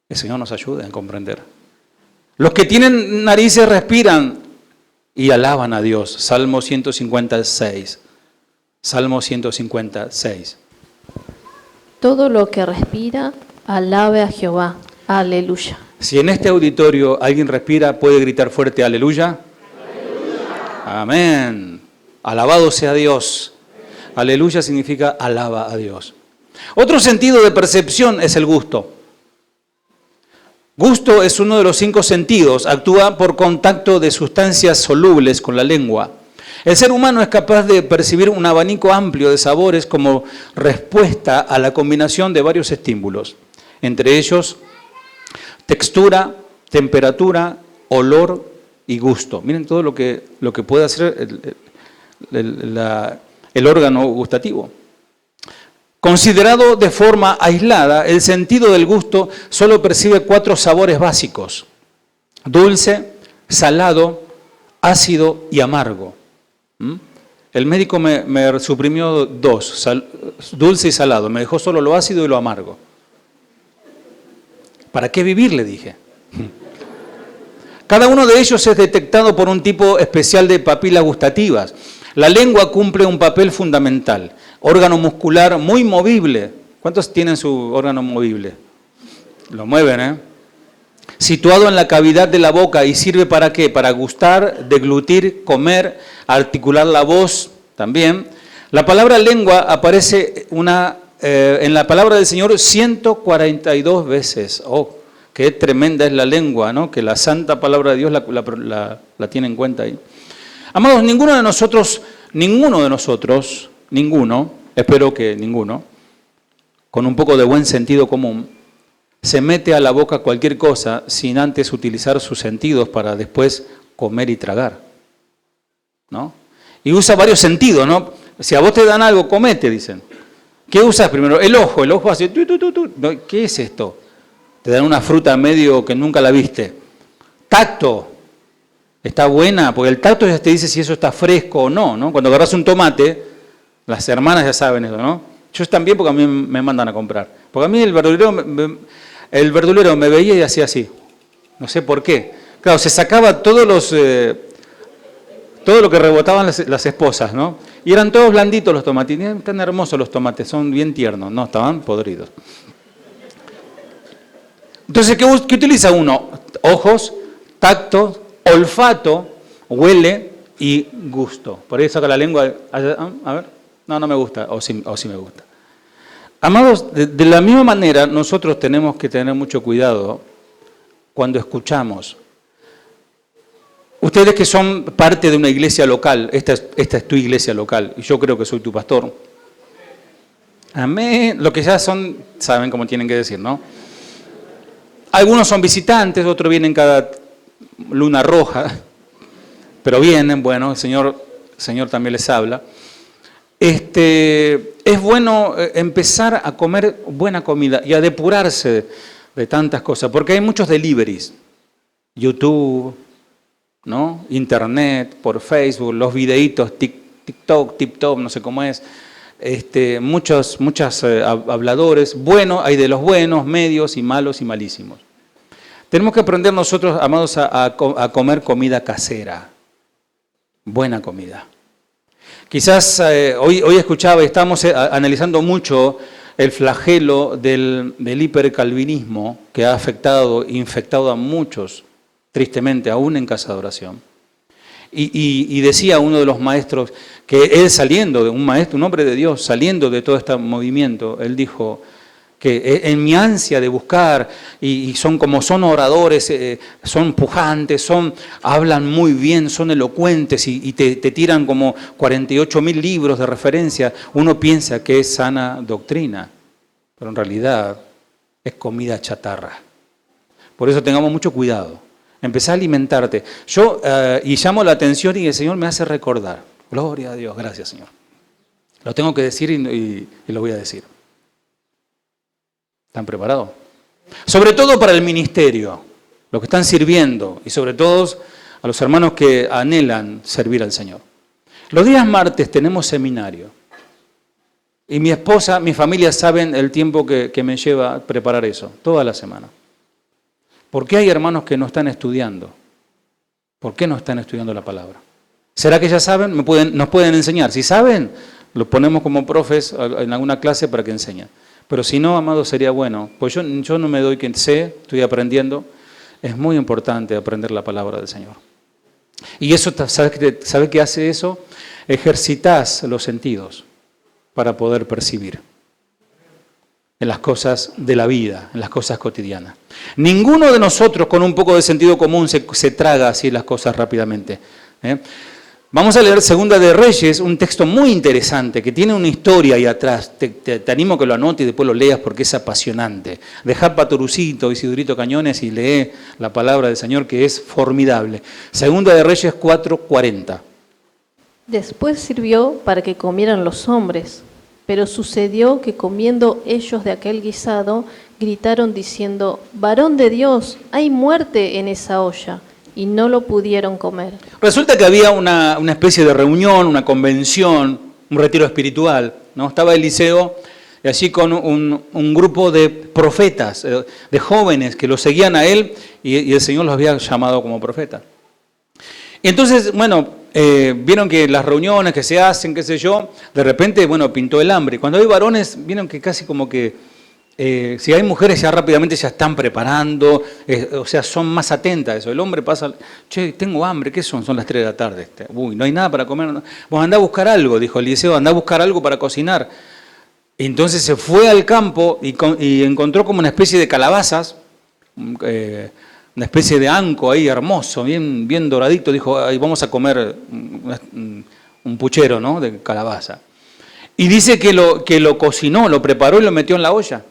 El Señor nos ayude a comprender. Los que tienen narices respiran y alaban a Dios. Salmo 156. Salmo 156. Todo lo que respira, alabe a Jehová. Aleluya. Si en este auditorio alguien respira, ¿puede gritar fuerte aleluya? ¡Aleluya! Amén. Alabado sea Dios. Aleluya significa alaba a Dios. Otro sentido de percepción es el gusto. Gusto es uno de los 5 sentidos. Actúa por contacto de sustancias solubles con la lengua. El ser humano es capaz de percibir un abanico amplio de sabores como respuesta a la combinación de varios estímulos. Entre ellos, textura, temperatura, olor y gusto. Miren todo lo que puede hacer el órgano gustativo. Considerado de forma aislada, el sentido del gusto solo percibe 4 sabores básicos: dulce, salado, ácido y amargo. El médico me suprimió 2, dulce y salado, me dejó solo lo ácido y lo amargo. ¿Para qué vivir?, le dije. Cada uno de ellos es detectado por un tipo especial de papilas gustativas. La lengua cumple un papel fundamental. Órgano muscular muy movible. ¿Cuántos tienen su órgano movible? Lo mueven, ¿eh? Situado en la cavidad de la boca y sirve ¿para qué? Para gustar, deglutir, comer, articular la voz también. La palabra lengua aparece en la palabra del Señor 142 veces. ¡Oh, qué tremenda es la lengua!, ¿no? Que la santa palabra de Dios la tiene en cuenta ahí. Amados, ninguno de nosotros, espero que ninguno, con un poco de buen sentido común, se mete a la boca cualquier cosa sin antes utilizar sus sentidos para después comer y tragar, ¿no? Y usa varios sentidos, ¿no? Si a vos te dan algo, comete, dicen. ¿Qué usas primero? El ojo hace ¿qué es esto? Te dan una fruta medio que nunca la viste. Tacto, está buena, porque el tacto ya te dice si eso está fresco o no, ¿no? Cuando agarras un tomate, las hermanas ya saben eso, ¿no? Yo también porque a mí me mandan a comprar. Porque a mí el verdulero me veía y hacía así. No sé por qué. Claro, se sacaba todo lo que rebotaban las esposas, ¿no? Y eran todos blanditos los tomates. Tan hermosos los tomates, son bien tiernos. No, estaban podridos. Entonces, ¿qué utiliza uno? Ojos, tacto, olfato, huele y gusto. Por ahí saca la lengua. A ver. No me gusta, o sí me gusta. Amados, de la misma manera, nosotros tenemos que tener mucho cuidado cuando escuchamos. Ustedes que son parte de una iglesia local, esta es tu iglesia local, y yo creo que soy tu pastor. Amén. Lo que ya son, saben cómo tienen que decir, ¿no? Algunos son visitantes, otros vienen cada luna roja, pero vienen, bueno, el Señor también les habla. Es bueno empezar a comer buena comida y a depurarse de tantas cosas, porque hay muchos deliveries, YouTube, ¿no? Internet, por Facebook, los videitos, TikTok, no sé cómo es, muchos habladores, bueno, hay de los buenos, medios y malos y malísimos. Tenemos que aprender nosotros, amados, a comer comida casera, buena comida. Quizás hoy escuchaba y estamos analizando mucho el flagelo del hipercalvinismo que ha infectado a muchos, tristemente, aún en casa de oración. Y decía uno de los maestros que él saliendo de un hombre de Dios, saliendo de todo este movimiento, él dijo que en mi ansia de buscar, y son oradores, son pujantes, hablan muy bien, son elocuentes y te tiran como 48.000 libros de referencia, uno piensa que es sana doctrina, pero en realidad es comida chatarra. Por eso tengamos mucho cuidado. Empezá a alimentarte. Y llamo la atención y el Señor me hace recordar. Gloria a Dios, gracias Señor. Lo tengo que decir y lo voy a decir. ¿Están preparados? Sobre todo para el ministerio, los que están sirviendo y sobre todo a los hermanos que anhelan servir al Señor. Los días martes tenemos seminario y mi esposa, mi familia saben el tiempo que me lleva a preparar eso, toda la semana. ¿Por qué hay hermanos que no están estudiando? ¿Por qué no están estudiando la palabra? ¿Será que ya saben? Nos pueden enseñar. Si saben, los ponemos como profes en alguna clase para que enseñen. Pero si no, amado, sería bueno. Pues yo no me doy que sé, estoy aprendiendo. Es muy importante aprender la palabra del Señor. Y eso, ¿sabe qué hace eso? Ejercitas los sentidos para poder percibir en las cosas de la vida, en las cosas cotidianas. Ninguno de nosotros con un poco de sentido común se traga así las cosas rápidamente. Vamos a leer 2 de Reyes, un texto muy interesante que tiene una historia ahí atrás. Te animo a que lo anotes y después lo leas porque es apasionante. Dejá Patorucito, Isidorito Cañones y lee la palabra del Señor que es formidable. 2 de Reyes 4:40. Después sirvió para que comieran los hombres, pero sucedió que comiendo ellos de aquel guisado, gritaron diciendo: varón de Dios, hay muerte en esa olla. Y no lo pudieron comer. Resulta que había una especie de reunión, una convención, un retiro espiritual, ¿no? Estaba Eliseo y allí con un grupo de profetas, de jóvenes que lo seguían a él y el Señor los había llamado como profeta. Y entonces, vieron que las reuniones que se hacen, qué sé yo, de repente, pintó el hambre. Cuando hay varones, vieron que casi como que si hay mujeres ya rápidamente ya están preparando, son más atentas a eso. El hombre pasa, che, tengo hambre, ¿qué son? Son las 3 de la tarde. Uy, no hay nada para comer. Vos andá a buscar algo, dijo Eliseo, andá a buscar algo para cocinar. Entonces se fue al campo y encontró como una especie de calabazas, una especie de anco ahí hermoso, bien doradito. Dijo, ahí vamos a comer un puchero, ¿no? De calabaza. Y dice que lo cocinó, lo preparó y lo metió en la olla.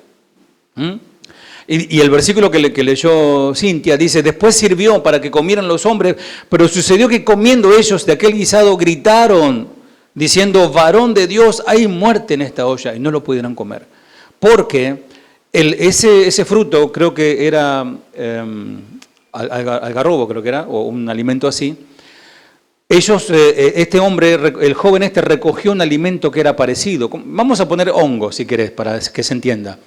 Y el versículo que leyó Cintia dice, después sirvió para que comieran los hombres, pero sucedió que comiendo ellos de aquel guisado gritaron, diciendo, varón de Dios, hay muerte en esta olla, y no lo pudieron comer. Porque ese fruto, creo que era algarrobo, creo que era, o un alimento así, este hombre, el joven recogió un alimento que era parecido. Vamos a poner hongos, si querés, para que se entienda.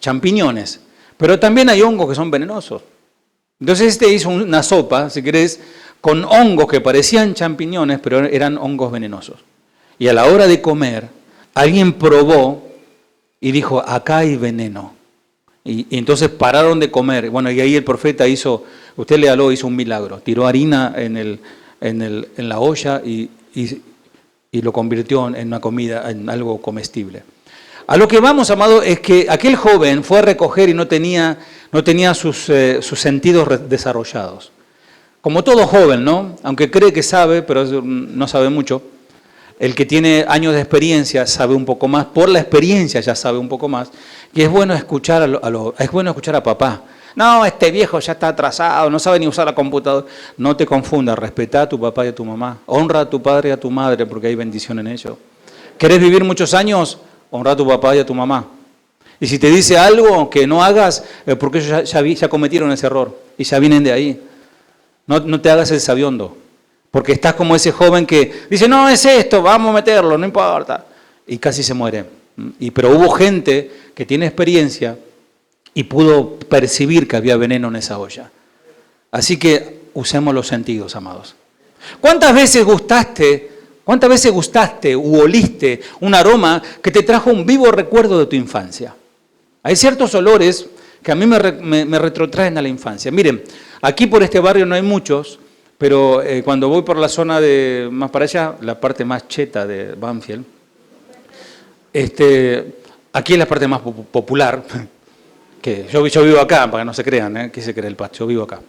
Champiñones. Pero también hay hongos que son venenosos. Entonces hizo una sopa, si querés, con hongos que parecían champiñones, pero eran hongos venenosos. Y a la hora de comer, alguien probó y dijo, acá hay veneno. Y entonces pararon de comer. Bueno, y ahí el profeta hizo un milagro. Tiró harina en la olla y lo convirtió en una comida, en algo comestible. A lo que vamos, amado, es que aquel joven fue a recoger y no tenía sus sentidos desarrollados. Como todo joven, ¿no? Aunque cree que sabe, pero no sabe mucho. El que tiene años de experiencia sabe un poco más, por la experiencia ya sabe un poco más. Y es bueno escuchar a papá. No, este viejo ya está atrasado, no sabe ni usar la computadora. No te confundas, respetá a tu papá y a tu mamá. Honra a tu padre y a tu madre porque hay bendición en ello. ¿Querés vivir muchos años? Honra a tu papá y a tu mamá. Y si te dice algo que no hagas, porque ellos ya cometieron ese error y ya vienen de ahí. No te hagas el sabiondo, porque estás como ese joven que dice, no, es esto, vamos a meterlo, no importa. Y casi se muere. Pero hubo gente que tiene experiencia y pudo percibir que había veneno en esa olla. Así que usemos los sentidos, amados. ¿Cuántas veces gustaste u oliste un aroma que te trajo un vivo recuerdo de tu infancia? Hay ciertos olores que a mí me retrotraen a la infancia. Miren, aquí por este barrio no hay muchos, pero cuando voy por la zona más para allá, la parte más cheta de Banfield, aquí es la parte más popular, que yo vivo acá, para que no se crean, ¿qué se cree el pasto? Yo vivo acá.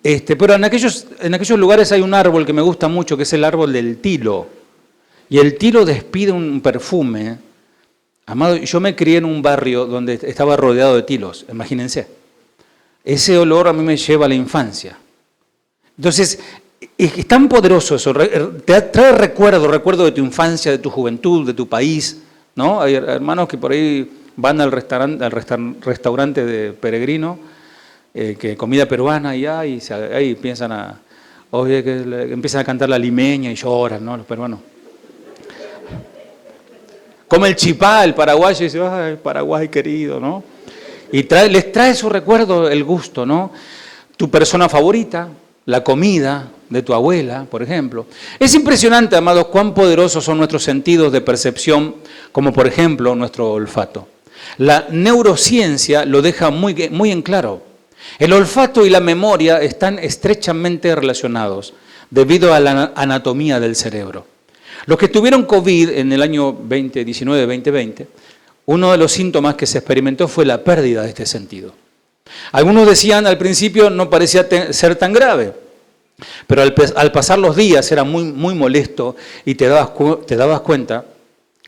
Pero en aquellos lugares hay un árbol que me gusta mucho, que es el árbol del tilo. Y el tilo despide un perfume. Amado, yo me crié en un barrio donde estaba rodeado de tilos, imagínense. Ese olor a mí me lleva a la infancia. Entonces, es tan poderoso eso, te trae recuerdo de tu infancia, de tu juventud, de tu país, ¿no? Hay hermanos que por ahí van al restaurante de peregrino, que comida peruana y ahí empiezan a cantar la limeña y lloran, ¿no? Los peruanos. Come el chipá, el paraguayo, y dice, ay, Paraguay querido, ¿no? Y les trae su recuerdo, el gusto, ¿no? Tu persona favorita, la comida de tu abuela, por ejemplo. Es impresionante, amados, cuán poderosos son nuestros sentidos de percepción, como por ejemplo nuestro olfato. La neurociencia lo deja muy, muy en claro. El olfato y la memoria están estrechamente relacionados debido a la anatomía del cerebro. Los que tuvieron COVID en el año 2019-2020, uno de los síntomas que se experimentó fue la pérdida de este sentido. Algunos decían al principio no parecía ser tan grave, pero al pasar los días era muy, muy molesto y te dabas cuenta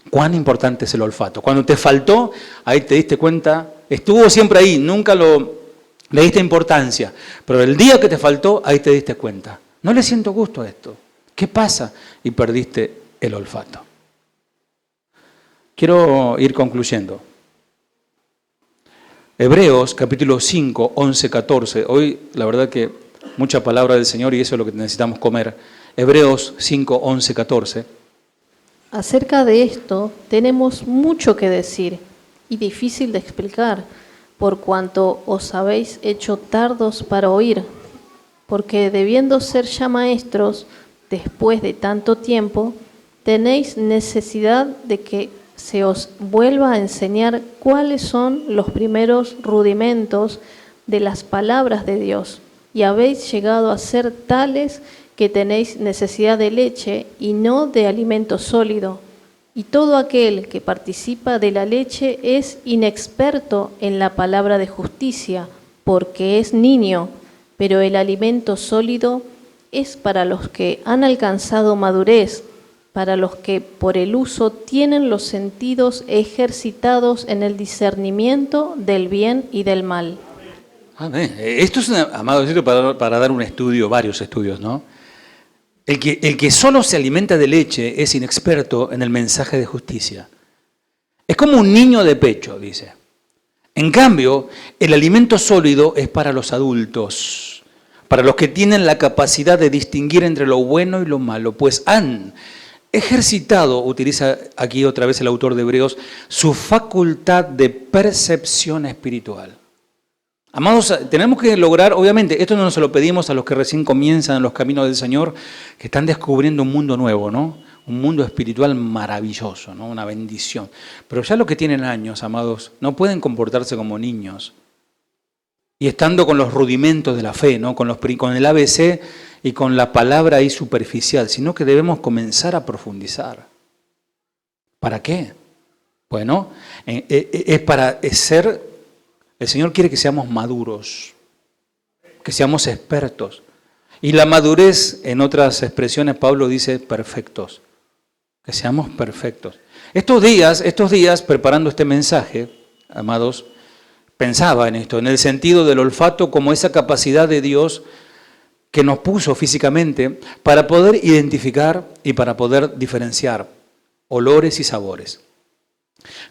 cuán importante es el olfato. Cuando te faltó, ahí te diste cuenta, estuvo siempre ahí, nunca le diste importancia, pero el día que te faltó, ahí te diste cuenta. No le siento gusto a esto. ¿Qué pasa? Y perdiste el olfato. Quiero ir concluyendo. Hebreos capítulo 5, 11, 14. Hoy la verdad que mucha palabra del Señor y eso es lo que necesitamos comer. Hebreos 5, 11, 14. Acerca de esto tenemos mucho que decir y difícil de explicar, por cuanto os habéis hecho tardos para oír, porque debiendo ser ya maestros, después de tanto tiempo, tenéis necesidad de que se os vuelva a enseñar cuáles son los primeros rudimentos de las palabras de Dios, y habéis llegado a ser tales que tenéis necesidad de leche y no de alimento sólido. Y todo aquel que participa de la leche es inexperto en la palabra de justicia, porque es niño, pero el alimento sólido es para los que han alcanzado madurez, para los que por el uso tienen los sentidos ejercitados en el discernimiento del bien y del mal. Amén. Esto es, amado, para dar un estudio, varios estudios, ¿no? El que solo se alimenta de leche es inexperto en el mensaje de justicia. Es como un niño de pecho, dice. En cambio, el alimento sólido es para los adultos, para los que tienen la capacidad de distinguir entre lo bueno y lo malo, pues han ejercitado, utiliza aquí otra vez el autor de Hebreos, su facultad de percepción espiritual. Amados, tenemos que lograr, obviamente, esto no se lo pedimos a los que recién comienzan los caminos del Señor, que están descubriendo un mundo nuevo, ¿no? Un mundo espiritual maravilloso, ¿no? Una bendición. Pero ya los que tienen años, amados, no pueden comportarse como niños. Y estando con los rudimentos de la fe, ¿no? Con el ABC y con la palabra ahí superficial, sino que debemos comenzar a profundizar. ¿Para qué? Bueno, es para ser... El Señor quiere que seamos maduros, que seamos expertos. Y la madurez, en otras expresiones, Pablo dice perfectos, que seamos perfectos. Estos días, preparando este mensaje, amados, pensaba en esto, en el sentido del olfato como esa capacidad de Dios que nos puso físicamente para poder identificar y para poder diferenciar olores y sabores.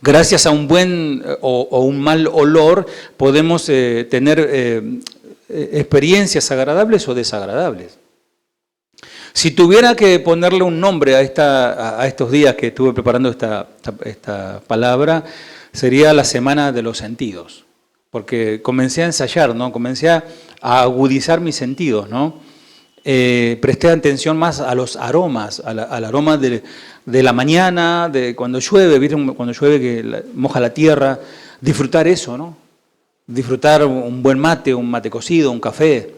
Gracias a un buen o un mal olor podemos tener experiencias agradables o desagradables. Si tuviera que ponerle un nombre a estos días que estuve preparando esta palabra, sería la semana de los sentidos. Porque comencé a ensayar, ¿no? Comencé a agudizar mis sentidos, ¿no? Presté atención más a los aromas, al aroma de la mañana, de cuando llueve, ¿viste? Cuando llueve que moja la tierra, disfrutar eso, ¿no? Disfrutar un buen mate, un mate cocido, un café,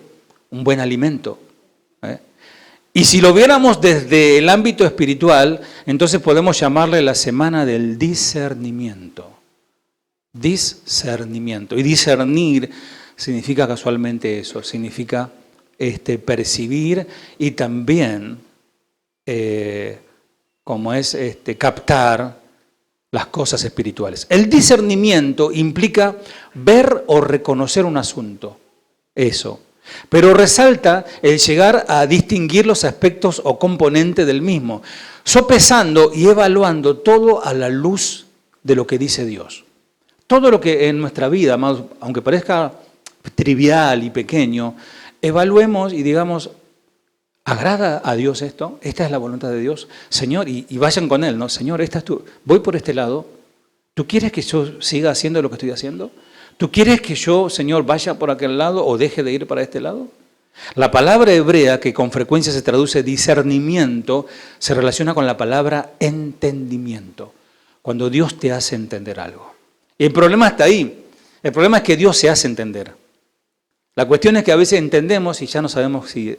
un buen alimento. Y si lo viéramos desde el ámbito espiritual, entonces podemos llamarle la semana del discernimiento. Discernimiento. Y discernir significa casualmente eso, significa percibir y también, captar las cosas espirituales. El discernimiento implica ver o reconocer un asunto, eso. Pero resalta el llegar a distinguir los aspectos o componentes del mismo, sopesando y evaluando todo a la luz de lo que dice Dios. Todo lo que en nuestra vida, aunque parezca trivial y pequeño, evaluemos y digamos, ¿agrada a Dios esto? ¿Esta es la voluntad de Dios? Señor, y vayan con Él, ¿no? Señor, voy por este lado. ¿Tú quieres que yo siga haciendo lo que estoy haciendo? ¿Tú quieres que yo, Señor, vaya por aquel lado o deje de ir para este lado? La palabra hebrea, que con frecuencia se traduce discernimiento, se relaciona con la palabra entendimiento, cuando Dios te hace entender algo. Y el problema está ahí. El problema es que Dios se hace entender. La cuestión es que a veces entendemos y ya no sabemos si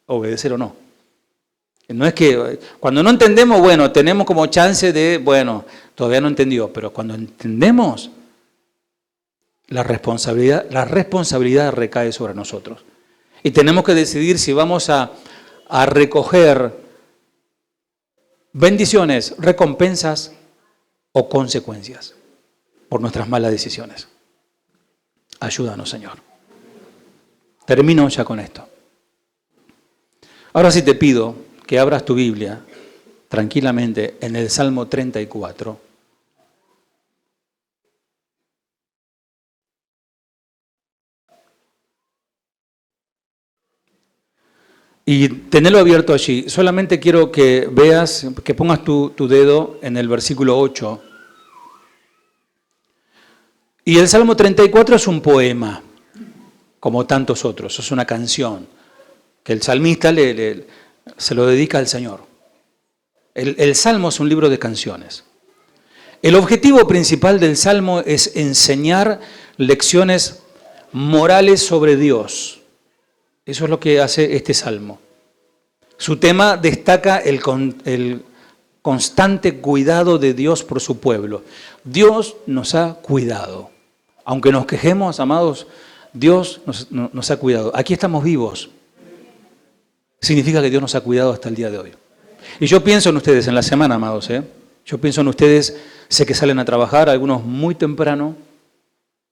obedecer o no. No es que cuando no entendemos, bueno, tenemos como chance de, bueno, todavía no entendió, pero cuando entendemos, la responsabilidad recae sobre nosotros. Y tenemos que decidir si vamos a recoger bendiciones, recompensas o consecuencias por nuestras malas decisiones. Ayúdanos, Señor. Termino ya con esto. Ahora sí te pido que abras tu Biblia tranquilamente en el Salmo 34. Y tenerlo abierto allí. Solamente quiero que veas, que pongas tu dedo en el versículo 8. Y el Salmo 34 es un poema, como tantos otros. Es una canción que el salmista se lo dedica al Señor. El Salmo es un libro de canciones. El objetivo principal del Salmo es enseñar lecciones morales sobre Dios. Eso es lo que hace este Salmo. Su tema destaca el constante cuidado de Dios por su pueblo. Dios nos ha cuidado. Aunque nos quejemos, amados, Dios nos ha cuidado. Aquí estamos vivos. Significa que Dios nos ha cuidado hasta el día de hoy. Y yo pienso en ustedes en la semana, amados, ¿eh? Yo pienso en ustedes, sé que salen a trabajar, algunos muy temprano,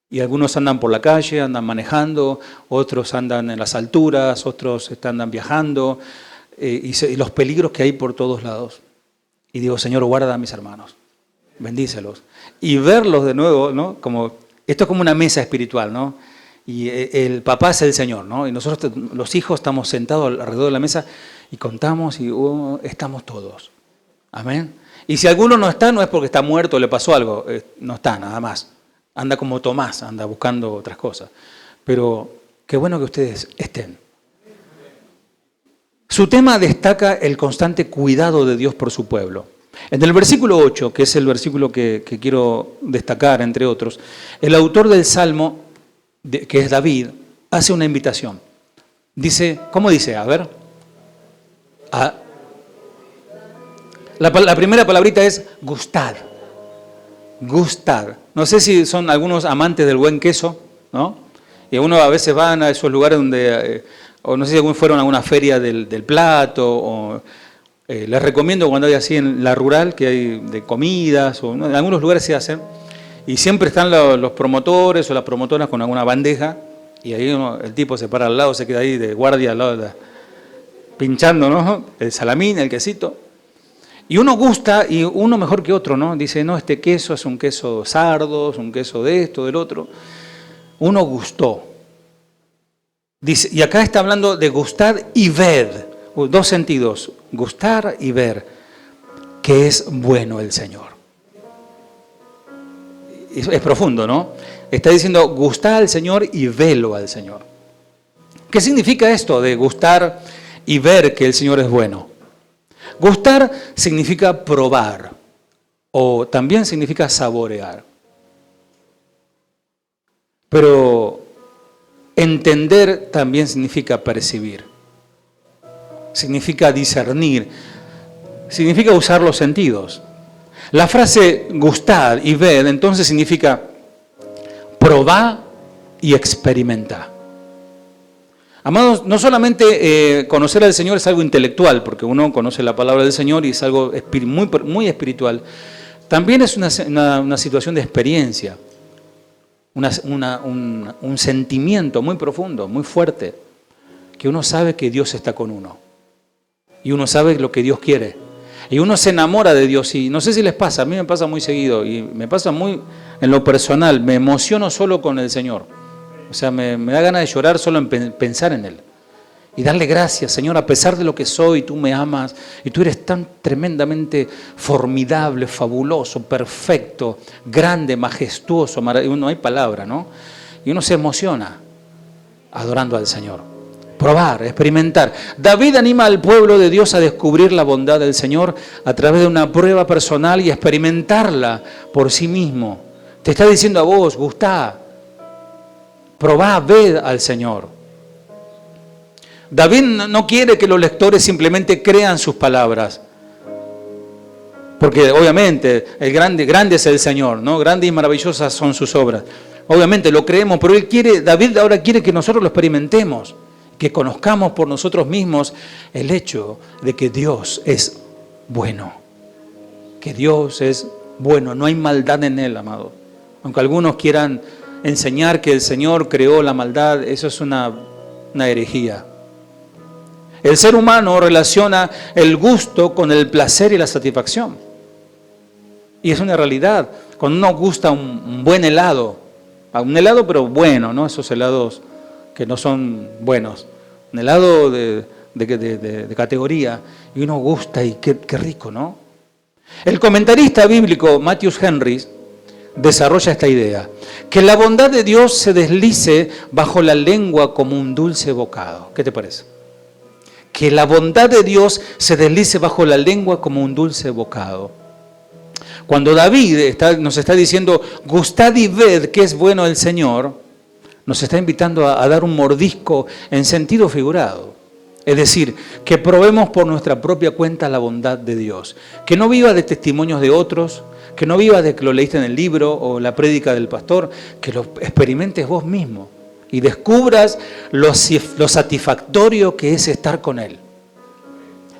y algunos andan por la calle, andan manejando, otros andan en las alturas, otros andan viajando, y los peligros que hay por todos lados. Y digo, Señor, guarda a mis hermanos, bendícelos. Y verlos de nuevo, ¿no? Esto es como una mesa espiritual, ¿no? Y el papá es el Señor, ¿no? Y nosotros, los hijos, estamos sentados alrededor de la mesa y contamos y estamos todos. Amén. Y si alguno no está, no es porque está muerto o le pasó algo, no está, nada más. Anda como Tomás, anda buscando otras cosas. Pero qué bueno que ustedes estén. Su tema destaca el constante cuidado de Dios por su pueblo. En el versículo 8, que es el versículo que quiero destacar, entre otros, el autor del Salmo, que es David, hace una invitación. Dice, ¿cómo dice? A ver. La primera palabrita es gustad. Gustad. No sé si son algunos amantes del buen queso, ¿no? Y uno a veces van a esos lugares donde, o no sé si algunos fueron a una feria del plato, o les recomiendo cuando hay así en la rural, que hay de comidas, o ¿no? En algunos lugares se hacen, y siempre están los promotores o las promotoras con alguna bandeja, y ahí el tipo se para al lado, se queda ahí de guardia al lado, pinchando, ¿no? El salamín, el quesito. Y uno gusta, y uno mejor que otro, ¿no? Dice, no, este queso es un queso sardo, es un queso de esto, del otro. Uno gustó. Dice, y acá está hablando de gustar y ver. Dos sentidos, gustar y ver, que es bueno el Señor. Es profundo, ¿no? Está diciendo, gustar al Señor y velo al Señor. ¿Qué significa esto de gustar y ver que el Señor es bueno? Gustar significa probar, o también significa saborear. Pero entender también significa percibir, significa discernir, significa usar los sentidos. La frase gustar y ver entonces significa probar y experimentar. Amados, no solamente conocer al Señor es algo intelectual, porque uno conoce la palabra del Señor y es algo muy espiritual, también es una situación de experiencia, un sentimiento muy profundo, muy fuerte, que uno sabe que Dios está con uno, y uno sabe lo que Dios quiere, y uno se enamora de Dios, y no sé si les pasa, a mí me pasa muy seguido, y me pasa muy en lo personal, me emociono solo con el Señor. O sea, me da ganas de llorar solo en pensar en Él. Y darle gracias, Señor, a pesar de lo que soy, tú me amas. Y tú eres tan tremendamente formidable, fabuloso, perfecto, grande, majestuoso, maravilloso. No hay palabra, ¿no? Y uno se emociona adorando al Señor. Probar, experimentar. David anima al pueblo de Dios a descubrir la bondad del Señor a través de una prueba personal y experimentarla por sí mismo. Te está diciendo a vos, gustá. Probá, ved al Señor. David no quiere que los lectores simplemente crean sus palabras, porque obviamente grande es el Señor, ¿no? Grandes y maravillosas son sus obras. Obviamente lo creemos, pero David ahora quiere que nosotros lo experimentemos, que conozcamos por nosotros mismos el hecho de que Dios es bueno, que Dios es bueno, no hay maldad en Él, amado. Aunque algunos quieran enseñar que el Señor creó la maldad, eso es una herejía. El ser humano relaciona el gusto con el placer y la satisfacción. Y es una realidad. Cuando uno gusta un buen helado, pero bueno, ¿no? Esos helados que no son buenos, un helado de categoría, y uno gusta y qué rico, ¿no? El comentarista bíblico Matthew Henry desarrolla esta idea, que la bondad de Dios se deslice bajo la lengua como un dulce bocado. ¿Qué te parece? Que la bondad de Dios se deslice bajo la lengua como un dulce bocado. Cuando David nos está diciendo, gustad y ved que es bueno el Señor, nos está invitando a dar un mordisco en sentido figurado. Es decir, que probemos por nuestra propia cuenta la bondad de Dios. Que no viva de testimonios de otros, que no viva de que lo leíste en el libro o la prédica del pastor, que lo experimentes vos mismo y descubras lo satisfactorio que es estar con Él.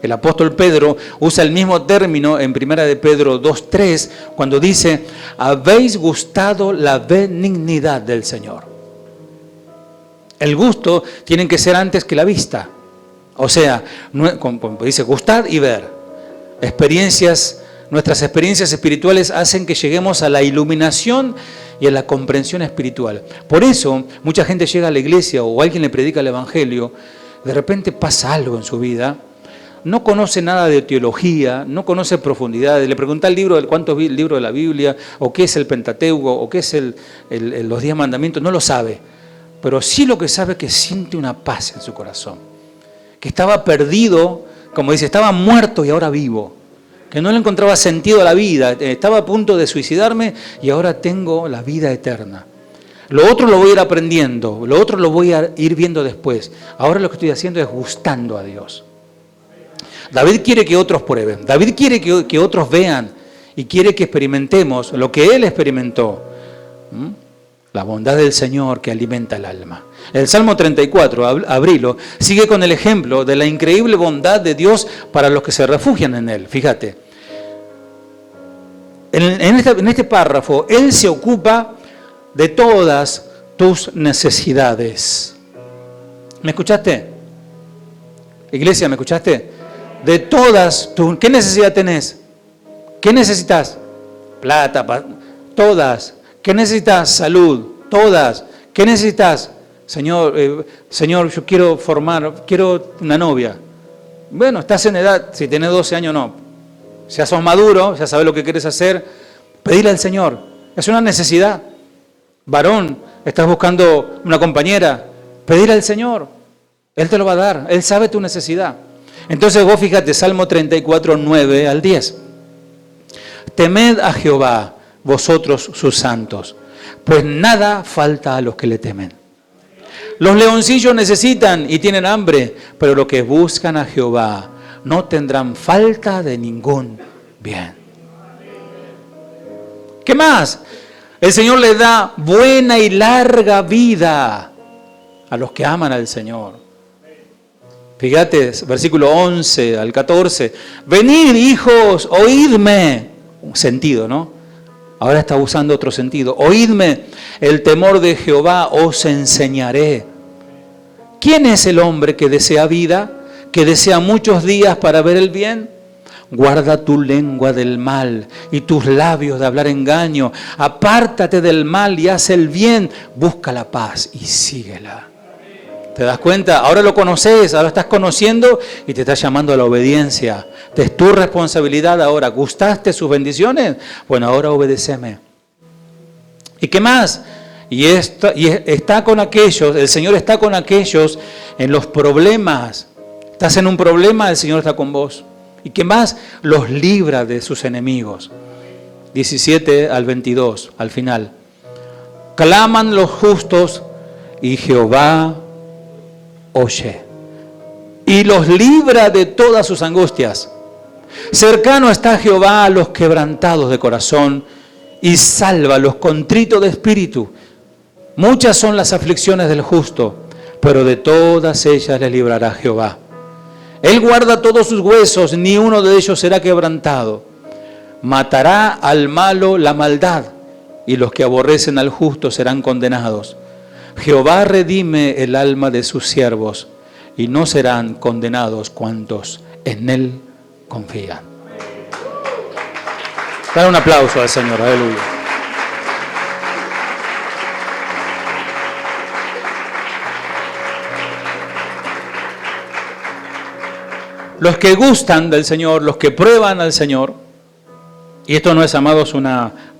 El apóstol Pedro usa el mismo término en 1 de Pedro 2:3 cuando dice, habéis gustado la benignidad del Señor. El gusto tiene que ser antes que la vista. O sea, como dice, gustad y ver. Nuestras experiencias espirituales hacen que lleguemos a la iluminación y a la comprensión espiritual. Por eso, mucha gente llega a la iglesia o alguien le predica el evangelio, de repente pasa algo en su vida, no conoce nada de teología, no conoce profundidades, le pregunta el libro, cuántos libros de la Biblia, o qué es el Pentateuco, o qué es los 10 mandamientos, no lo sabe. Pero sí lo que sabe es que siente una paz en su corazón. Que estaba perdido, como dice, estaba muerto y ahora vivo. Que no le encontraba sentido a la vida, estaba a punto de suicidarme y ahora tengo la vida eterna. Lo otro lo voy a ir aprendiendo, lo otro lo voy a ir viendo después. Ahora lo que estoy haciendo es gustando a Dios. David quiere que otros prueben, David quiere que otros vean y quiere que experimentemos lo que él experimentó. La bondad del Señor que alimenta el alma. El Salmo 34, abrilo, sigue con el ejemplo de la increíble bondad de Dios para los que se refugian en Él. Fíjate, en este párrafo, Él se ocupa de todas tus necesidades. ¿Me escuchaste? Iglesia, ¿me escuchaste? De todas tus... ¿Qué necesidad tenés? ¿Qué necesitas? Plata, todas. ¿Qué necesitas? Salud, todas. ¿Qué necesitas? Señor, yo quiero una novia. Bueno, estás en edad, si tenés 12 años no. Ya sos maduro, ya sabes lo que quieres hacer. Pedile al Señor. Es una necesidad. Varón, estás buscando una compañera. Pedile al Señor. Él te lo va a dar. Él sabe tu necesidad. Entonces vos fíjate, Salmo 34, 9 al 10. Temed a Jehová, vosotros sus santos, pues nada falta a los que le temen. Los leoncillos necesitan y tienen hambre, pero los que buscan a Jehová no tendrán falta de ningún bien. ¿Qué más? El Señor le da buena y larga vida a los que aman al Señor. Fíjate, versículo 11 al 14. Venid, hijos, oídme. Un sentido, ¿no? Ahora está usando otro sentido. Oídme, el temor de Jehová os enseñaré. ¿Quién es el hombre que desea vida, que desea muchos días para ver el bien? Guarda tu lengua del mal y tus labios de hablar engaño. Apártate del mal y haz el bien. Busca la paz y síguela. ¿Te das cuenta? Ahora lo conoces, ahora estás conociendo y te estás llamando a la obediencia. Es tu responsabilidad ahora. ¿Gustaste sus bendiciones? Bueno, ahora obedéceme. ¿Y qué más? Y está con aquellos, el Señor está con aquellos en los problemas. Estás en un problema, el Señor está con vos. ¿Y qué más? Los libra de sus enemigos. 17 al 22, al final. Claman los justos y Jehová oye y los libra de todas sus angustias. Cercano está Jehová a los quebrantados de corazón y salva a los contritos de espíritu. Muchas son las aflicciones del justo, pero de todas ellas le librará Jehová. Él guarda todos sus huesos, ni uno de ellos será quebrantado. Matará al malo la maldad, y los que aborrecen al justo serán condenados. Jehová redime el alma de sus siervos, y no serán condenados cuantos en Él confían. Dale un aplauso al Señor, aleluya. Los que gustan del Señor, los que prueban al Señor, y esto no es, amados,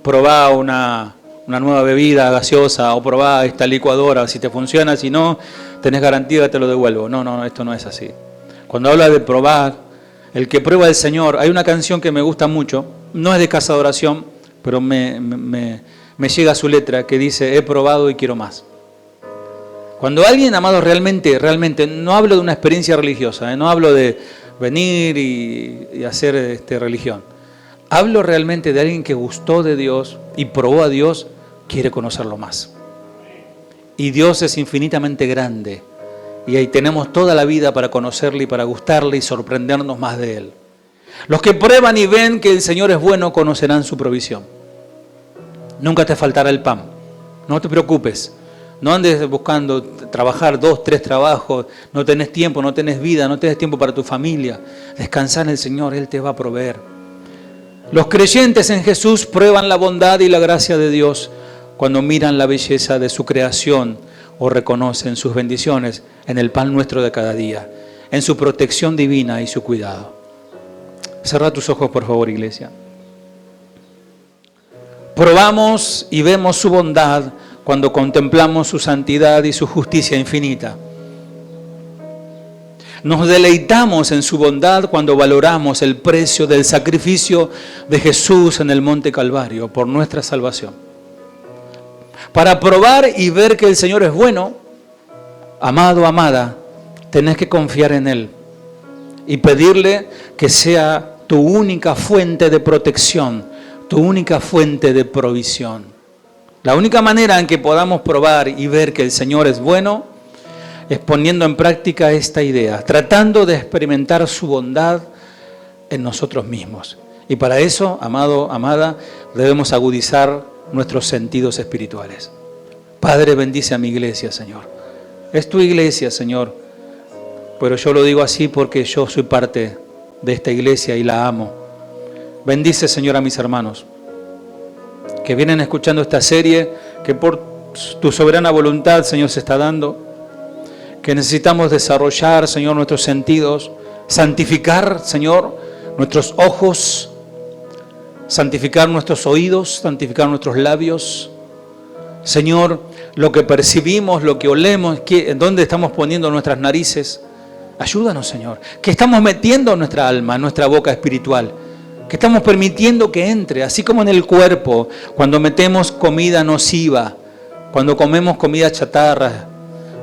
probá una nueva bebida gaseosa o probá esta licuadora, si te funciona, si no, tenés garantía que te lo devuelvo. No, esto no es así. Cuando habla de probar, el que prueba al Señor, hay una canción que me gusta mucho, no es de Casa de Oración, pero me llega su letra, que dice, he probado y quiero más. Cuando alguien, amado, realmente, no hablo de una experiencia religiosa, no hablo de venir y hacer religión. Hablo realmente de alguien que gustó de Dios y probó a Dios, quiere conocerlo más. Y Dios es infinitamente grande Y ahí tenemos toda la vida para conocerle y para gustarle y sorprendernos más de Él. Los que prueban y ven que el Señor es bueno conocerán su provisión. Nunca te faltará el pan. No te preocupes. No andes buscando trabajar 2, 3 trabajos. No tenés tiempo, no tenés vida, no tenés tiempo para tu familia. Descansa en el Señor, Él te va a proveer. Los creyentes en Jesús prueban la bondad y la gracia de Dios cuando miran la belleza de su creación o reconocen sus bendiciones en el pan nuestro de cada día, en su protección divina y su cuidado. Cerra tus ojos, por favor, iglesia. Probamos y vemos su bondad cuando contemplamos su santidad y su justicia infinita. Nos deleitamos en su bondad cuando valoramos el precio del sacrificio de Jesús en el Monte Calvario por nuestra salvación. Para probar y ver que el Señor es bueno, amado, amada, tenés que confiar en Él y pedirle que sea tu única fuente de protección, tu única fuente de provisión. La única manera en que podamos probar y ver que el Señor es bueno es poniendo en práctica esta idea, tratando de experimentar su bondad en nosotros mismos. Y para eso, amado, amada, debemos agudizar nuestros sentidos espirituales. Padre, bendice a mi iglesia, Señor. Es tu iglesia, Señor, pero yo lo digo así porque yo soy parte de esta iglesia y la amo. Bendice, Señor, a mis hermanos que vienen escuchando esta serie, que por tu soberana voluntad, Señor, se está dando, que necesitamos desarrollar, Señor, nuestros sentidos, santificar, Señor, nuestros ojos, santificar nuestros oídos, santificar nuestros labios. Señor, lo que percibimos, lo que olemos, en dónde estamos poniendo nuestras narices. Ayúdanos, Señor. Que estamos metiendo en nuestra alma, en nuestra boca espiritual. Que estamos permitiendo que entre, así como en el cuerpo, cuando metemos comida nociva, cuando comemos comida chatarra,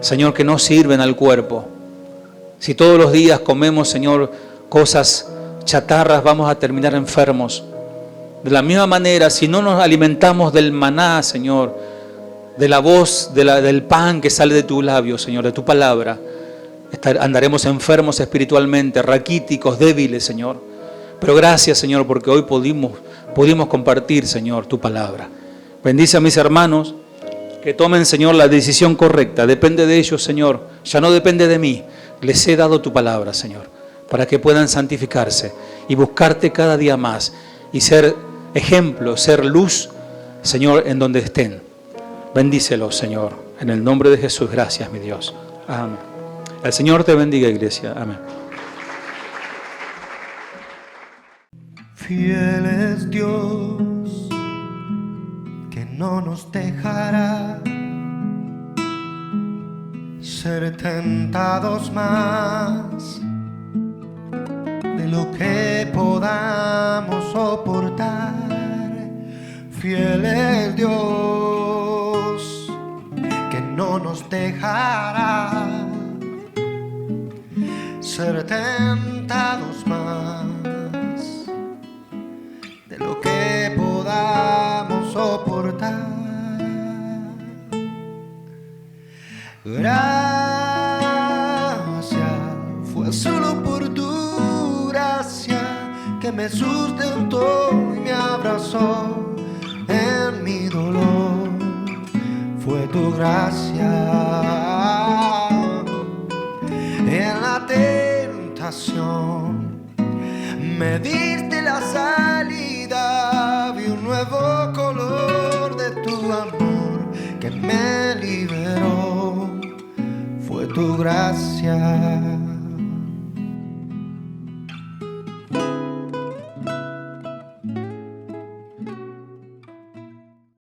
Señor, que no sirven al cuerpo. Si todos los días comemos, Señor, cosas chatarras, vamos a terminar enfermos. De la misma manera, si no nos alimentamos del maná, Señor, de la voz, del pan que sale de tu labio, Señor, de tu palabra, andaremos enfermos espiritualmente, raquíticos, débiles, Señor. Pero gracias, Señor, porque hoy pudimos compartir, Señor, tu palabra. Bendice a mis hermanos, que tomen, Señor, la decisión correcta. Depende de ellos, Señor. Ya no depende de mí. Les he dado tu palabra, Señor, para que puedan santificarse y buscarte cada día más y ser ejemplo, ser luz, Señor, en donde estén. Bendícelos, Señor. En el nombre de Jesús, gracias, mi Dios. Amén. El Señor te bendiga, iglesia. Amén. Fiel es Dios, que no nos dejará ser tentados más de lo que podamos soportar. Fiel es Dios, que no nos dejará ser tentados más de lo que podamos soportar. Gracias, fue solo por tu gracia que me sustentó y me abrazó en mi dolor. Fue tu gracia en la tentación. Me diste la salida, vi un nuevo color de tu amor que me liberó. Fue tu gracia.